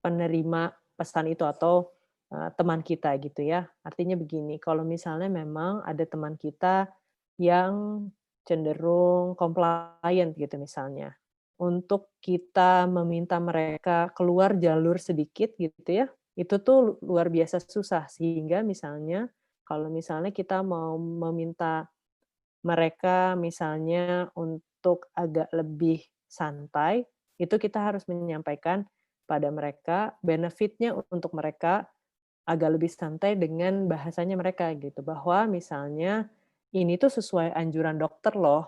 penerima pesan itu atau teman kita gitu ya. Artinya begini, kalau misalnya memang ada teman kita yang cenderung compliant gitu misalnya, untuk kita meminta mereka keluar jalur sedikit gitu ya, itu tuh luar biasa susah. Sehingga misalnya kalau misalnya kita mau meminta mereka misalnya untuk agak lebih santai, itu kita harus menyampaikan pada mereka benefit-nya untuk mereka agak lebih santai dengan bahasanya mereka gitu, bahwa misalnya, "Ini tuh sesuai anjuran dokter loh."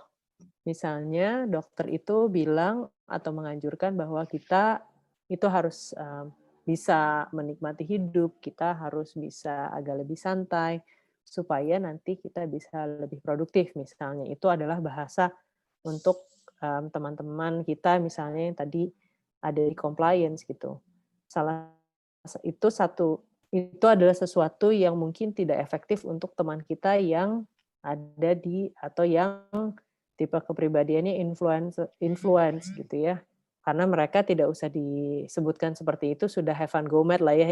Misalnya dokter itu bilang atau menganjurkan bahwa kita itu harus, bisa menikmati hidup, kita harus bisa agak lebih santai, supaya nanti kita bisa lebih produktif misalnya. Itu adalah bahasa untuk, teman-teman kita misalnya yang tadi ada di compliance gitu. Salah itu adalah sesuatu yang mungkin tidak efektif untuk teman kita yang ada di atau yang tipe kepribadiannya influence gitu ya. Karena mereka tidak usah disebutkan seperti itu, sudah have fun go mad lah ya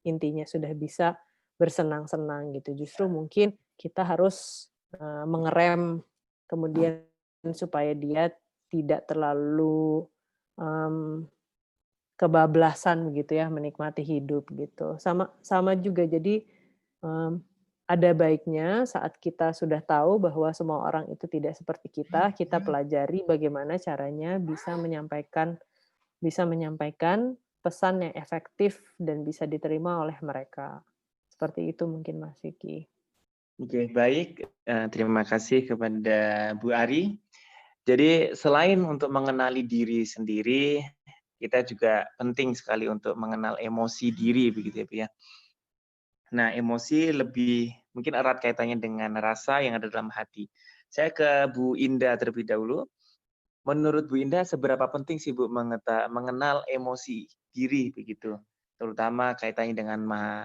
intinya, sudah bisa bersenang-senang gitu. Justru mungkin kita harus mengerem kemudian supaya dia tidak terlalu kebablasan begitu ya menikmati hidup gitu. Sama juga jadi ada baiknya saat kita sudah tahu bahwa semua orang itu tidak seperti kita pelajari bagaimana caranya bisa menyampaikan pesan yang efektif dan bisa diterima oleh mereka. Seperti itu mungkin Mas Vicky. Oke, baik. Terima kasih kepada Bu Ari. Jadi selain untuk mengenali diri sendiri, kita juga penting sekali untuk mengenal emosi diri begitu ya Bu ya. Nah, emosi lebih mungkin erat kaitannya dengan rasa yang ada dalam hati. Saya ke Bu Indah terlebih dahulu. Menurut Bu Indah, seberapa penting sih Bu mengenal emosi diri begitu, terutama kaitannya dengan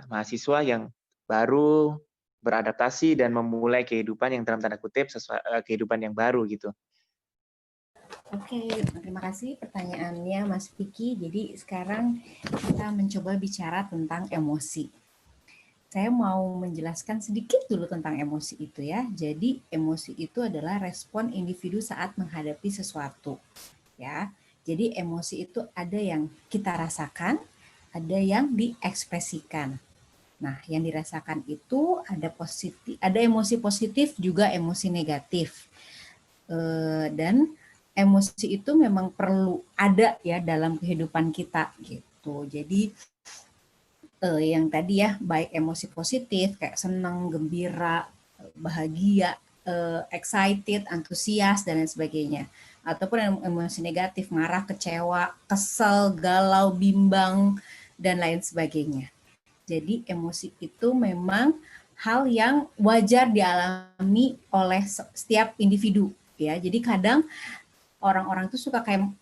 mahasiswa yang baru beradaptasi dan memulai kehidupan yang dalam tanda kutip kehidupan yang baru gitu. Oke, terima kasih pertanyaannya Mas Vicky. Jadi sekarang kita mencoba bicara tentang emosi. Saya mau menjelaskan sedikit dulu tentang emosi itu ya. Jadi emosi itu adalah respon individu saat menghadapi sesuatu. Ya, jadi emosi itu ada yang kita rasakan, ada yang diekspresikan. Nah, yang dirasakan itu ada positif, ada emosi positif juga emosi negatif. Dan emosi itu memang perlu ada ya dalam kehidupan kita gitu. Jadi yang tadi ya baik emosi positif kayak senang, gembira, bahagia, excited, antusias dan lain sebagainya. Ataupun emosi negatif, marah, kecewa, kesel, galau, bimbang dan lain sebagainya. Jadi emosi itu memang hal yang wajar dialami oleh setiap individu ya. Jadi kadang orang-orang tuh suka kayak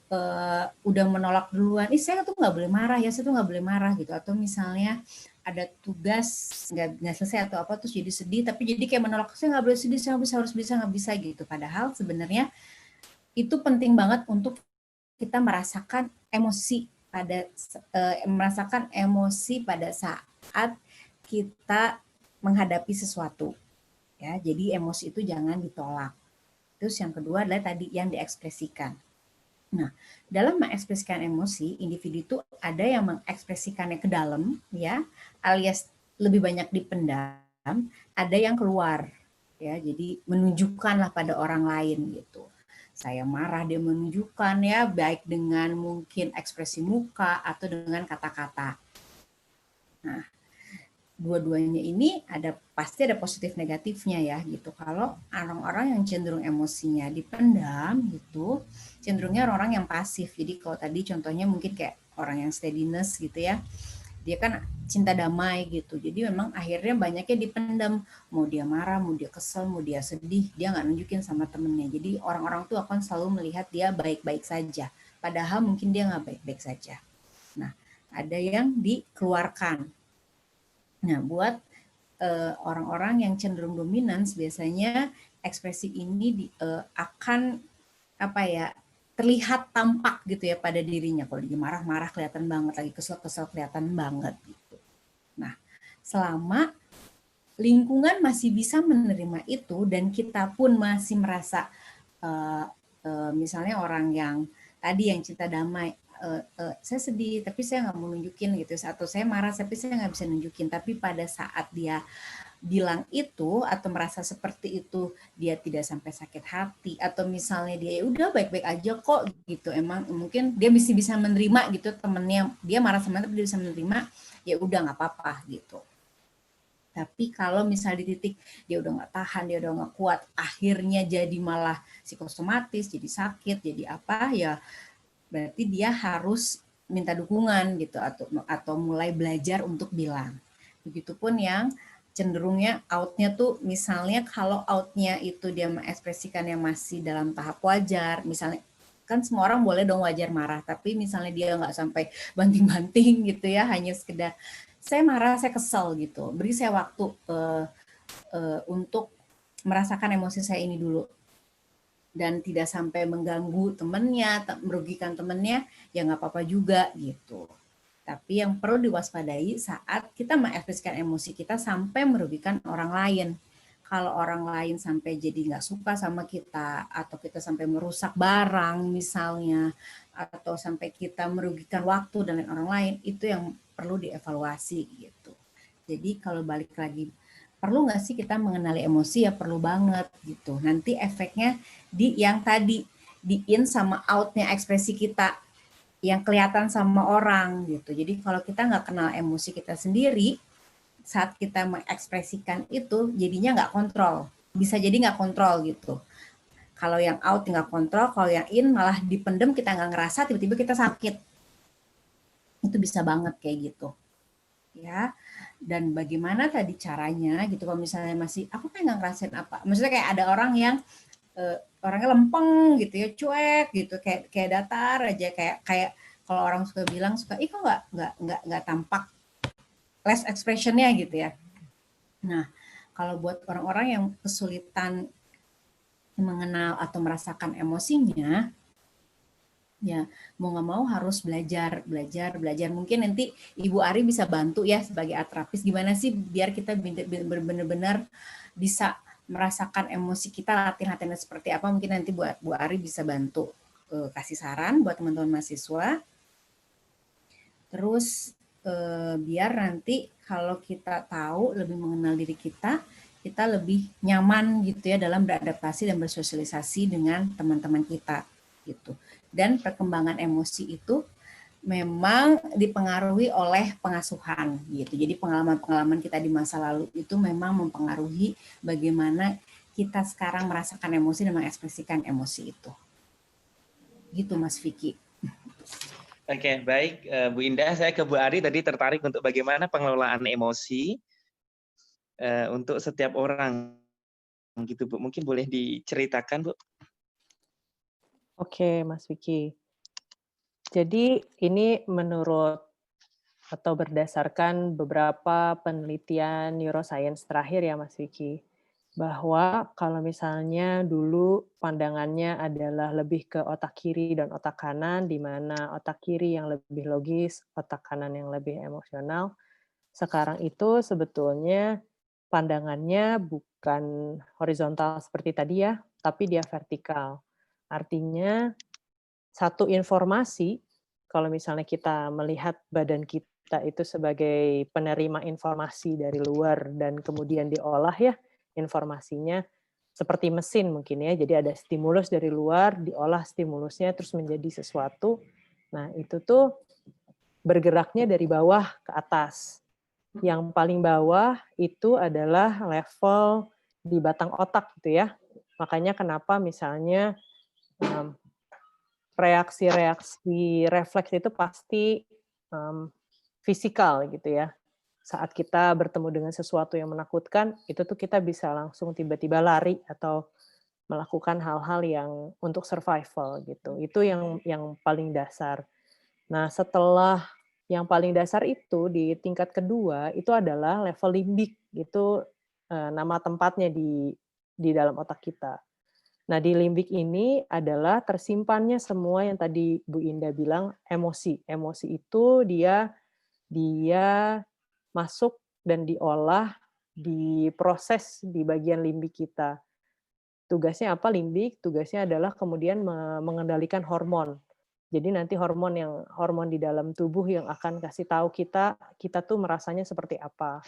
udah menolak duluan, saya tuh nggak boleh marah ya, saya tuh nggak boleh marah gitu. Atau misalnya ada tugas nggak selesai atau apa terus jadi sedih, tapi jadi kayak menolak, saya nggak boleh sedih, saya harus bisa nggak bisa gitu. Padahal sebenarnya itu penting banget untuk kita merasakan emosi pada saat kita menghadapi sesuatu ya. Jadi emosi itu jangan ditolak. Terus yang kedua adalah tadi yang diekspresikan. Nah, dalam mengekspresikan emosi, individu itu ada yang mengekspresikannya ke dalam, ya, alias lebih banyak dipendam, ada yang keluar, ya, jadi menunjukkanlah pada orang lain gitu. Saya marah, dia menunjukkan ya, baik dengan mungkin ekspresi muka atau dengan kata-kata. Nah, dua-duanya ini pasti ada positif negatifnya ya gitu. Kalau orang-orang yang cenderung emosinya dipendam gitu, cenderungnya orang-orang yang pasif. Jadi kalau tadi contohnya mungkin kayak orang yang steadiness gitu ya, dia kan cinta damai gitu. Jadi memang akhirnya banyaknya dipendam. Mau dia marah, mau dia kesel, mau dia sedih, dia nggak nunjukin sama temennya. Jadi orang-orang tuh akan selalu melihat dia baik-baik saja. Padahal mungkin dia nggak baik-baik saja. Nah, ada yang dikeluarkan. Nah, buat orang-orang yang cenderung dominan, biasanya ekspresi ini akan terlihat tampak gitu ya pada dirinya. Kalau dia marah-marah kelihatan banget, lagi kesel-kesel kelihatan banget gitu. Nah, selama lingkungan masih bisa menerima itu dan kita pun masih merasa misalnya orang yang tadi yang cinta damai, saya sedih tapi saya nggak mau nunjukin gitu, atau saya marah tapi saya nggak bisa nunjukin, tapi pada saat dia bilang itu atau merasa seperti itu dia tidak sampai sakit hati, atau misalnya dia udah baik-baik aja kok gitu, emang mungkin dia bisa menerima gitu, temennya dia marah sama tapi dia bisa menerima, ya udah nggak apa-apa gitu. Tapi kalau misalnya di titik dia udah nggak tahan, dia udah nggak kuat, akhirnya jadi malah psikosomatis, jadi sakit, jadi apa ya, berarti dia harus minta dukungan gitu atau mulai belajar untuk bilang. Begitupun yang cenderungnya outnya tuh, misalnya kalau outnya itu dia mengekspresikan yang masih dalam tahap wajar, misalnya kan semua orang boleh dong wajar marah, tapi misalnya dia nggak sampai banting-banting gitu ya, hanya sekedar saya marah, saya kesel gitu, beri saya waktu untuk merasakan emosi saya ini dulu, dan tidak sampai mengganggu temennya, merugikan temennya, ya nggak apa-apa juga gitu. Tapi yang perlu diwaspadai saat kita mengekspresikan emosi kita sampai merugikan orang lain. Kalau orang lain sampai jadi nggak suka sama kita, atau kita sampai merusak barang misalnya, atau sampai kita merugikan waktu dan orang lain, itu yang perlu dievaluasi gitu. Jadi kalau balik lagi, perlu nggak sih kita mengenali emosi? Ya perlu banget gitu. Nanti efeknya di yang tadi, di in sama outnya ekspresi kita yang kelihatan sama orang gitu. Jadi kalau kita nggak kenal emosi kita sendiri, saat kita mengekspresikan itu jadinya nggak kontrol. Bisa jadi nggak kontrol gitu. Kalau yang out nggak kontrol, kalau yang in malah dipendem, kita nggak ngerasa, tiba-tiba kita sakit. Itu bisa banget kayak gitu. Ya, dan bagaimana tadi caranya gitu, kalau misalnya masih aku kayak nggak ngerasain apa, maksudnya kayak ada orang yang orangnya lempeng gitu ya, cuek gitu, kayak datar aja, kayak kalau orang suka bilang suka, ih kok nggak tampak less expressionnya gitu ya. Nah, kalau buat orang-orang yang kesulitan mengenal atau merasakan emosinya, ya mau nggak mau harus belajar. Mungkin nanti Ibu Ari bisa bantu ya sebagai art terapis, gimana sih biar kita benar-benar bisa merasakan emosi kita, latihan-latihannya seperti apa. Mungkin nanti Bu Ari bisa bantu kasih saran buat teman-teman mahasiswa. Terus biar nanti kalau kita tahu lebih mengenal diri kita lebih nyaman gitu ya dalam beradaptasi dan bersosialisasi dengan teman-teman kita gitu. Dan perkembangan emosi itu memang dipengaruhi oleh pengasuhan gitu. Jadi pengalaman-pengalaman kita di masa lalu itu memang mempengaruhi bagaimana kita sekarang merasakan emosi dan mengekspresikan emosi itu. Gitu Mas Vicky. Oke, baik Bu Indah, saya ke Bu Ari tadi tertarik untuk bagaimana pengelolaan emosi untuk setiap orang gitu Bu. Mungkin boleh diceritakan Bu? Oke, Mas Vicky. Jadi ini menurut atau berdasarkan beberapa penelitian neuroscience terakhir ya Mas Vicky, bahwa kalau misalnya dulu pandangannya adalah lebih ke otak kiri dan otak kanan, di mana otak kiri yang lebih logis, otak kanan yang lebih emosional, sekarang itu sebetulnya pandangannya bukan horizontal seperti tadi ya, tapi dia vertikal. Artinya satu informasi, kalau misalnya kita melihat badan kita itu sebagai penerima informasi dari luar dan kemudian diolah ya informasinya seperti mesin mungkin ya. Jadi ada stimulus dari luar, diolah stimulusnya terus menjadi sesuatu. Nah, itu tuh bergeraknya dari bawah ke atas. Yang paling bawah itu adalah level di batang otak gitu ya. Makanya kenapa misalnya reaksi-reaksi refleks itu pasti fisikal gitu ya. Saat kita bertemu dengan sesuatu yang menakutkan, itu tuh kita bisa langsung tiba-tiba lari atau melakukan hal-hal yang untuk survival gitu. Itu yang paling dasar. Nah, setelah yang paling dasar itu di tingkat kedua itu adalah level limbik. Itu nama tempatnya di dalam otak kita. Nah, di limbik ini adalah tersimpannya semua yang tadi Bu Indah bilang emosi. Emosi itu dia masuk dan diolah, diproses di bagian limbik kita. Tugasnya apa limbik? Tugasnya adalah kemudian mengendalikan hormon. Jadi nanti hormon di dalam tubuh yang akan kasih tahu kita tuh merasanya seperti apa.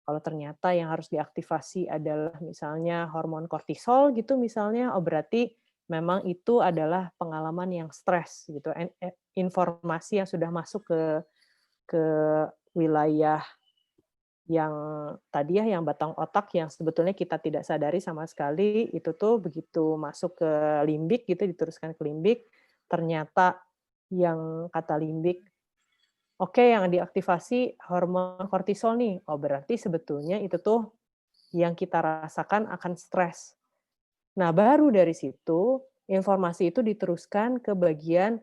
Kalau ternyata yang harus diaktifasi adalah misalnya hormon kortisol gitu misalnya, oh berarti memang itu adalah pengalaman yang stres gitu. Informasi yang sudah masuk ke wilayah yang tadi ya, yang batang otak yang sebetulnya kita tidak sadari sama sekali, itu tuh begitu masuk ke limbik gitu, diteruskan ke limbik, ternyata yang kata limbik, oke, yang diaktifasi hormon kortisol nih. Oh, berarti sebetulnya itu tuh yang kita rasakan akan stres. Nah, baru dari situ informasi itu diteruskan ke bagian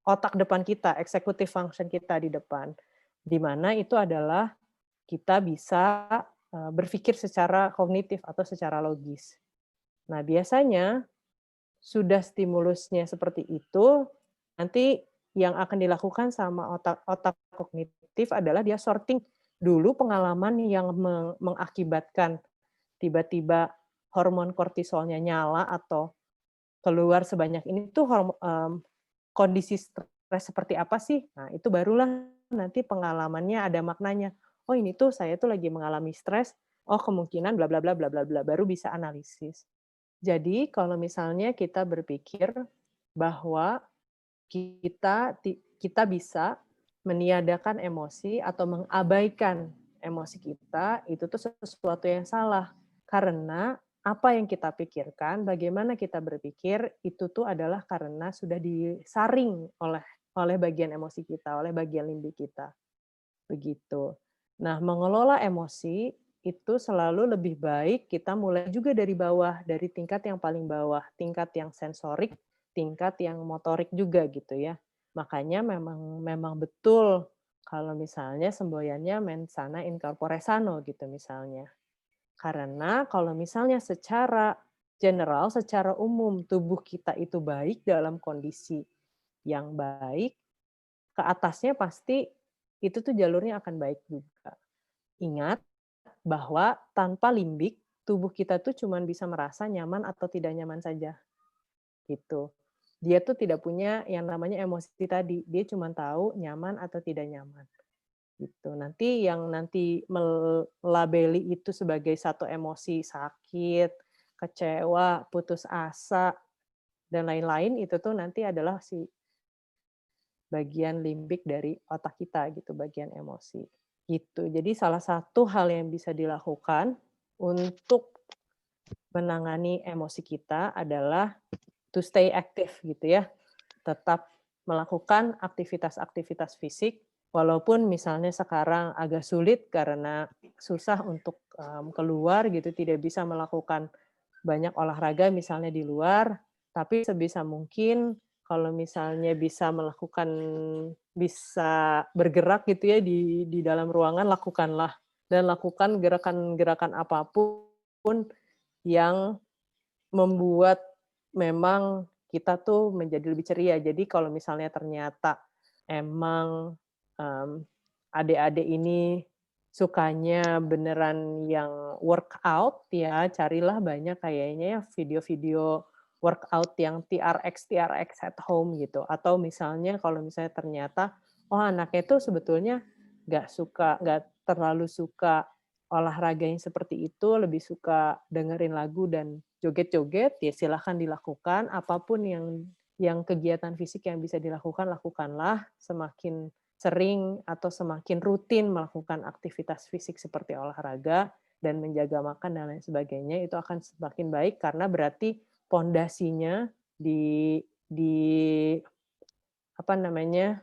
otak depan kita, executive function kita di depan, di mana itu adalah kita bisa berpikir secara kognitif atau secara logis. Nah, biasanya sudah stimulusnya seperti itu, nanti yang akan dilakukan sama otak kognitif adalah dia sorting dulu pengalaman yang mengakibatkan tiba-tiba hormon kortisolnya nyala atau keluar sebanyak ini tuh kondisi stres seperti apa sih? Nah, itu barulah nanti pengalamannya ada maknanya. Oh, ini tuh saya tuh lagi mengalami stres. Oh, kemungkinan bla bla bla bla bla bla, baru bisa analisis. Jadi, kalau misalnya kita berpikir bahwa kita bisa meniadakan emosi atau mengabaikan emosi kita, itu tuh sesuatu yang salah. Karena apa yang kita pikirkan, bagaimana kita berpikir, itu tuh adalah karena sudah disaring oleh bagian emosi kita, oleh bagian limbik kita. Begitu. Nah, mengelola emosi itu selalu lebih baik kita mulai juga dari bawah, dari tingkat yang paling bawah, tingkat yang sensorik, tingkat yang motorik juga gitu ya. Makanya memang betul kalau misalnya semboyannya mens sana in corpore sano gitu misalnya. Karena kalau misalnya secara general, secara umum tubuh kita itu baik dalam kondisi yang baik, ke atasnya pasti itu tuh jalurnya akan baik juga. Ingat bahwa tanpa limbik, tubuh kita tuh cuma bisa merasa nyaman atau tidak nyaman saja. Gitu. Dia tuh tidak punya yang namanya emosi tadi. Dia cuma tahu nyaman atau tidak nyaman. Gitu. Nanti yang nanti melabeli itu sebagai satu emosi sakit, kecewa, putus asa, dan lain-lain itu tuh nanti adalah si bagian limbik dari otak kita gitu, bagian emosi. Gitu. Jadi salah satu hal yang bisa dilakukan untuk menangani emosi kita adalah to stay active gitu ya. Tetap melakukan aktivitas-aktivitas fisik walaupun misalnya sekarang agak sulit karena susah untuk keluar gitu, tidak bisa melakukan banyak olahraga misalnya di luar, tapi sebisa mungkin kalau misalnya bisa bergerak gitu ya di dalam ruangan, lakukanlah. Dan lakukan gerakan-gerakan apapun yang membuat memang kita tuh menjadi lebih ceria. Jadi kalau misalnya ternyata emang adik-adik ini sukanya beneran yang workout ya, carilah banyak kayaknya ya video-video workout yang TRX at home gitu. Atau misalnya kalau misalnya ternyata oh anaknya itu sebetulnya nggak terlalu suka olahraga yang seperti itu, lebih suka dengerin lagu dan joget-joget, ya silahkan dilakukan. Apapun yang kegiatan fisik yang bisa dilakukan, lakukanlah. Semakin sering atau semakin rutin melakukan aktivitas fisik seperti olahraga dan menjaga makan dan lain sebagainya, itu akan semakin baik karena berarti pondasinya di apa namanya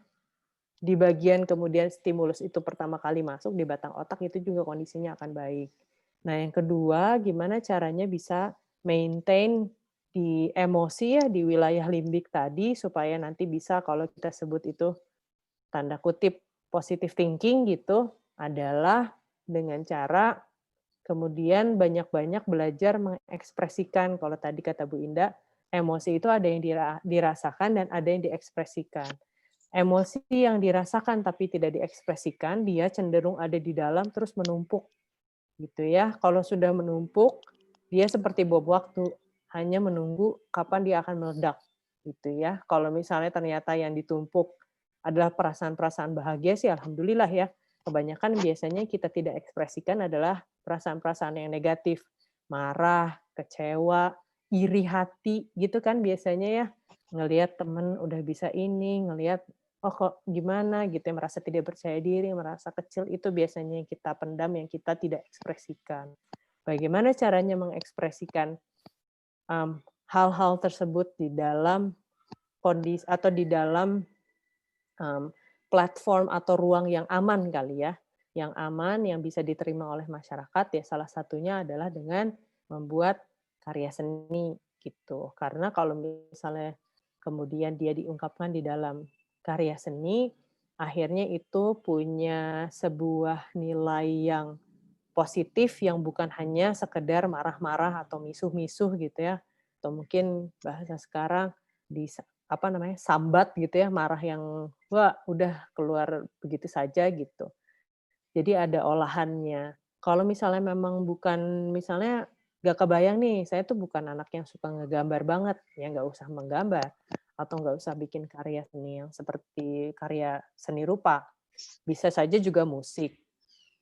di bagian kemudian stimulus itu pertama kali masuk di batang otak itu juga kondisinya akan baik. Nah, yang kedua, gimana caranya bisa maintain di emosi ya di wilayah limbik tadi supaya nanti bisa kalau kita sebut itu tanda kutip positive thinking gitu adalah dengan cara kemudian banyak-banyak belajar mengekspresikan. Kalau tadi kata Bu Indah, emosi itu ada yang dirasakan dan ada yang diekspresikan. Emosi yang dirasakan tapi tidak diekspresikan, dia cenderung ada di dalam terus menumpuk. Gitu ya. Kalau sudah menumpuk, dia seperti bom waktu, hanya menunggu kapan dia akan meledak. Gitu ya. Kalau misalnya ternyata yang ditumpuk adalah perasaan-perasaan bahagia sih alhamdulillah ya. Kebanyakan biasanya kita tidak ekspresikan adalah perasaan-perasaan yang negatif. Marah, kecewa, iri hati gitu kan biasanya ya. Ngelihat temen udah bisa ini, ngelihat oh kok gimana gitu ya, merasa tidak percaya diri, merasa kecil, itu biasanya yang kita pendam, yang kita tidak ekspresikan. Bagaimana caranya mengekspresikan hal-hal tersebut di dalam kondisi atau di dalam platform atau ruang yang aman kali ya, yang aman, yang bisa diterima oleh masyarakat ya salah satunya adalah dengan membuat karya seni gitu. Karena kalau misalnya kemudian dia diungkapkan di dalam karya seni, akhirnya itu punya sebuah nilai yang positif yang bukan hanya sekedar marah-marah atau misuh-misuh gitu ya, atau mungkin bahasa sekarang di sambat gitu ya, marah yang wah udah keluar begitu saja gitu. Jadi ada olahannya. Kalau misalnya memang bukan misalnya nggak kebayang nih, saya tuh bukan anak yang suka ngegambar banget, ya nggak usah menggambar atau nggak usah bikin karya seni yang seperti karya seni rupa. Bisa saja juga musik.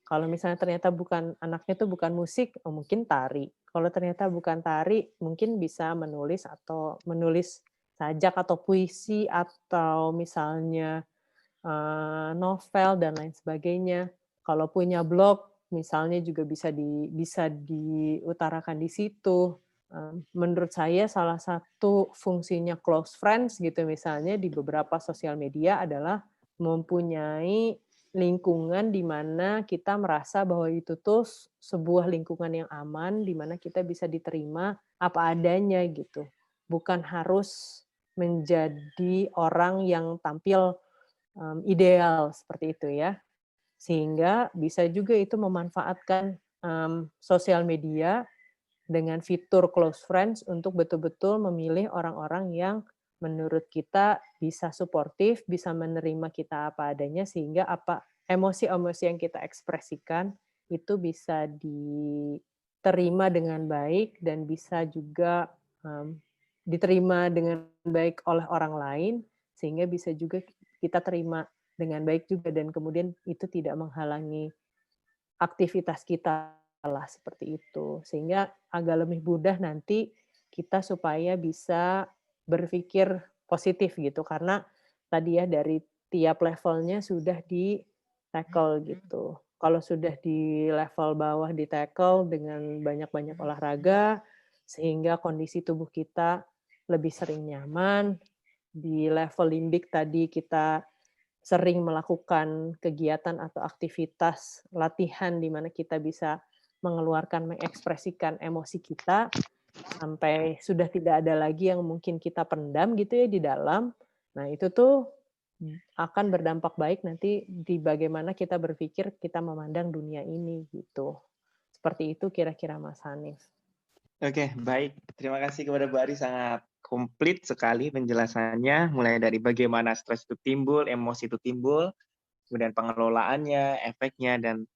Kalau misalnya ternyata anaknya tuh bukan musik, mungkin tari. Kalau ternyata bukan tari, mungkin bisa menulis atau menulis sajak atau puisi atau misalnya novel dan lain sebagainya. Kalau punya blog, misalnya juga bisa diutarakan di situ. Menurut saya salah satu fungsinya close friends gitu misalnya di beberapa sosial media adalah mempunyai lingkungan di mana kita merasa bahwa itu tuh sebuah lingkungan yang aman, di mana kita bisa diterima apa adanya gitu. Bukan harus menjadi orang yang tampil ideal seperti itu ya. Sehingga bisa juga itu memanfaatkan sosial media dengan fitur close friends untuk betul-betul memilih orang-orang yang menurut kita bisa suportif, bisa menerima kita apa adanya, sehingga emosi-emosi yang kita ekspresikan itu bisa diterima dengan baik dan bisa juga diterima dengan baik oleh orang lain, sehingga bisa juga kita terima dengan baik juga, dan kemudian itu tidak menghalangi aktivitas kita lah, seperti itu. Sehingga agak lebih mudah nanti kita supaya bisa berpikir positif gitu, karena tadi ya dari tiap levelnya sudah di-tackle gitu. Kalau sudah di level bawah di-tackle dengan banyak-banyak olahraga, sehingga kondisi tubuh kita lebih sering nyaman. Di level limbik tadi kita sering melakukan kegiatan atau aktivitas latihan di mana kita bisa mengeluarkan, mengekspresikan emosi kita, sampai sudah tidak ada lagi yang mungkin kita pendam gitu ya di dalam. Nah, itu tuh akan berdampak baik nanti di bagaimana kita berpikir, kita memandang dunia ini gitu. Seperti itu kira-kira Mas Hanif. Oke, baik. Terima kasih kepada Bu Ari, sangat komplit sekali penjelasannya, mulai dari bagaimana stres itu timbul, emosi itu timbul, kemudian pengelolaannya, efeknya, dan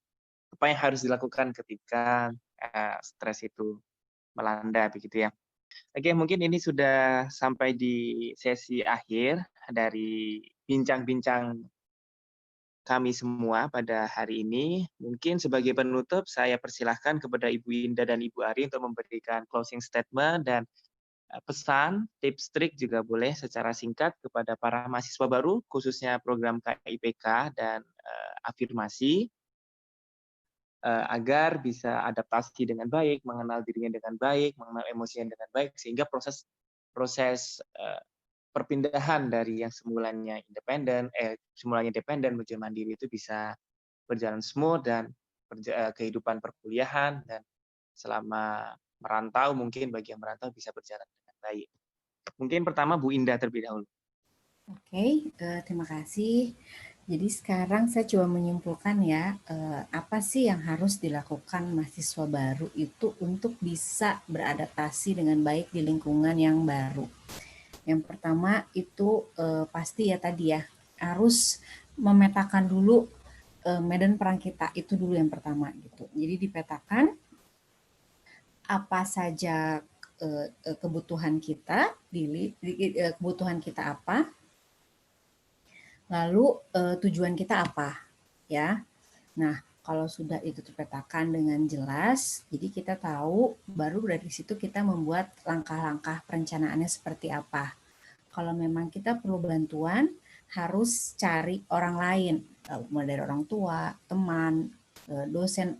apa yang harus dilakukan ketika stres itu melanda, begitu ya. Oke, mungkin ini sudah sampai di sesi akhir dari bincang-bincang kami semua pada hari ini. Mungkin sebagai penutup, saya persilahkan kepada Ibu Indah dan Ibu Ari untuk memberikan closing statement dan pesan, tips, trik juga boleh secara singkat kepada para mahasiswa baru, khususnya program KIPK dan afirmasi, agar bisa adaptasi dengan baik, mengenal dirinya dengan baik, mengenal emosinya dengan baik, sehingga proses perpindahan dari yang semulanya dependen menuju mandiri itu bisa berjalan smooth, dan kehidupan perkuliahan dan selama merantau, mungkin bagi yang merantau bisa berjalan dengan baik. Mungkin pertama Bu Indah terlebih dahulu. Oke, terima kasih. Jadi sekarang saya coba menyimpulkan ya, apa sih yang harus dilakukan mahasiswa baru itu untuk bisa beradaptasi dengan baik di lingkungan yang baru. Yang pertama itu pasti ya tadi ya, harus memetakan dulu medan perang kita, itu dulu yang pertama gitu. Jadi dipetakan apa saja kebutuhan kita, kebutuhan kita apa, lalu tujuan kita apa, ya. Nah, kalau sudah itu terpetakan dengan jelas, jadi kita tahu, baru dari situ kita membuat langkah-langkah perencanaannya seperti apa. Kalau memang kita perlu bantuan, harus cari orang lain, mulai dari orang tua, teman, dosen,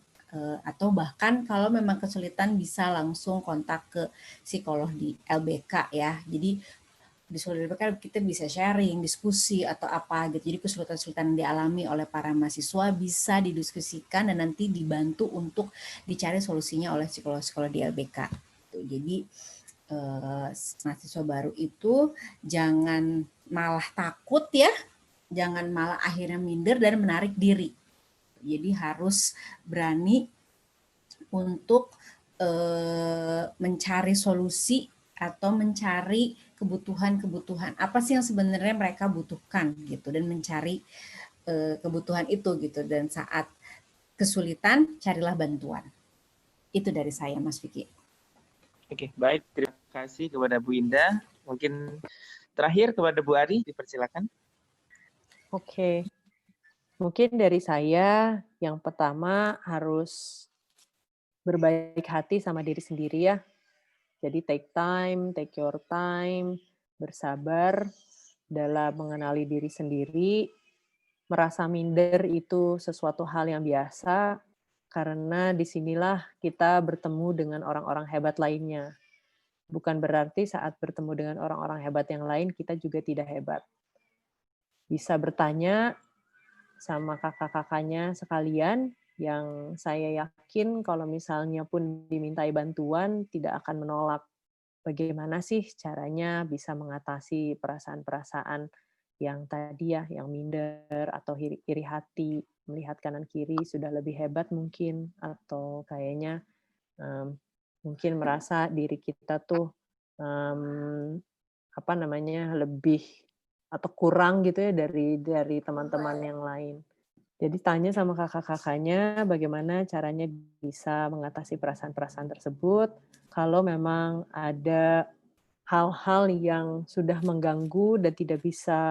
atau bahkan kalau memang kesulitan bisa langsung kontak ke psikolog di LBK ya. Jadi di seluruh LBK kita bisa sharing, diskusi atau apa gitu. Jadi kesulitan-kesulitan yang dialami oleh para mahasiswa bisa didiskusikan dan nanti dibantu untuk dicari solusinya oleh psikolog-psikolog di LBK. Jadi mahasiswa baru itu jangan malah takut ya, jangan malah akhirnya minder dan menarik diri. Jadi harus berani untuk mencari solusi atau mencari kebutuhan-kebutuhan apa sih yang sebenarnya mereka butuhkan gitu, dan mencari kebutuhan itu gitu, dan saat kesulitan carilah bantuan. Itu dari saya, Mas Vicky. Oke, baik. Terima kasih kepada Bu Indah. Mungkin terakhir kepada Bu Ari, dipersilakan. Oke. Mungkin dari saya, yang pertama harus berbaik hati sama diri sendiri ya. Jadi take your time, bersabar dalam mengenali diri sendiri. Merasa minder itu sesuatu hal yang biasa, karena disinilah kita bertemu dengan orang-orang hebat lainnya. Bukan berarti saat bertemu dengan orang-orang hebat yang lain, kita juga tidak hebat. Bisa bertanya, sama kakak-kakaknya sekalian yang saya yakin kalau misalnya pun dimintai bantuan tidak akan menolak. Bagaimana sih caranya bisa mengatasi perasaan-perasaan yang tadi ya, yang minder atau iri hati, melihat kanan kiri sudah lebih hebat mungkin, atau kayaknya mungkin merasa diri kita tuh apa namanya, lebih atau kurang gitu ya dari teman-teman yang lain. Jadi tanya sama kakak-kakaknya bagaimana caranya bisa mengatasi perasaan-perasaan tersebut. Kalau memang ada hal-hal yang sudah mengganggu dan tidak bisa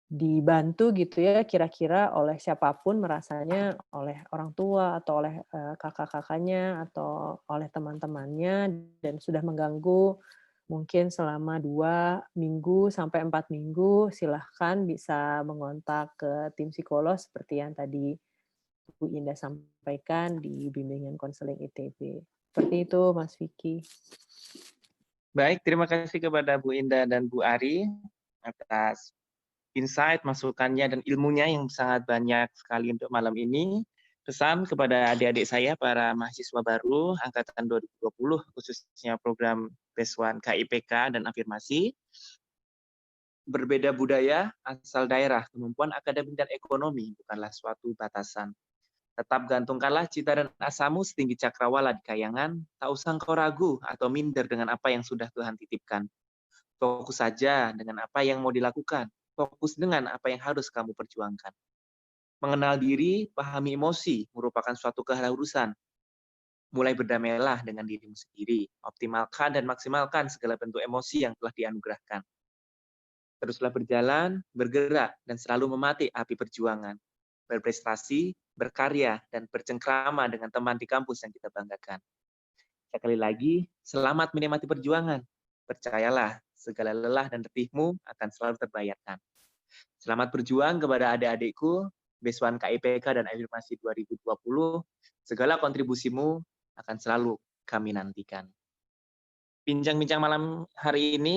dibantu gitu ya, kira-kira oleh siapapun merasanya, oleh orang tua atau oleh kakak-kakaknya atau oleh teman-temannya dan sudah mengganggu mungkin selama 2 minggu sampai 4 minggu, silahkan bisa mengontak ke tim psikolog seperti yang tadi Bu Indah sampaikan di bimbingan konseling ITB. Seperti itu, Mas Vicky. Baik, terima kasih kepada Bu Indah dan Bu Ari atas insight, masukannya, dan ilmunya yang sangat banyak sekali untuk malam ini. Pesan kepada adik-adik saya, para mahasiswa baru Angkatan 2020, khususnya program Beasiswa KIPK dan Afirmasi. Berbeda budaya, asal daerah, kemampuan akademik dan ekonomi bukanlah suatu batasan. Tetap gantungkanlah cita dan asamu setinggi cakrawala di kayangan, tak usah engkau ragu atau minder dengan apa yang sudah Tuhan titipkan. Fokus saja dengan apa yang mau dilakukan. Fokus dengan apa yang harus kamu perjuangkan. Mengenal diri, pahami emosi, merupakan suatu keharusan. Mulai berdamailah dengan dirimu sendiri. Optimalkan dan maksimalkan segala bentuk emosi yang telah dianugerahkan. Teruslah berjalan, bergerak, dan selalu memati api perjuangan. Berprestasi, berkarya, dan bercengkrama dengan teman di kampus yang kita banggakan. Sekali lagi, selamat menikmati perjuangan. Percayalah, segala lelah dan letihmu akan selalu terbayarkan. Selamat berjuang kepada adik-adikku, Beasiswa KIPK dan Afirmasi 2020. Segala kontribusimu akan selalu kami nantikan. Bincang-bincang malam hari ini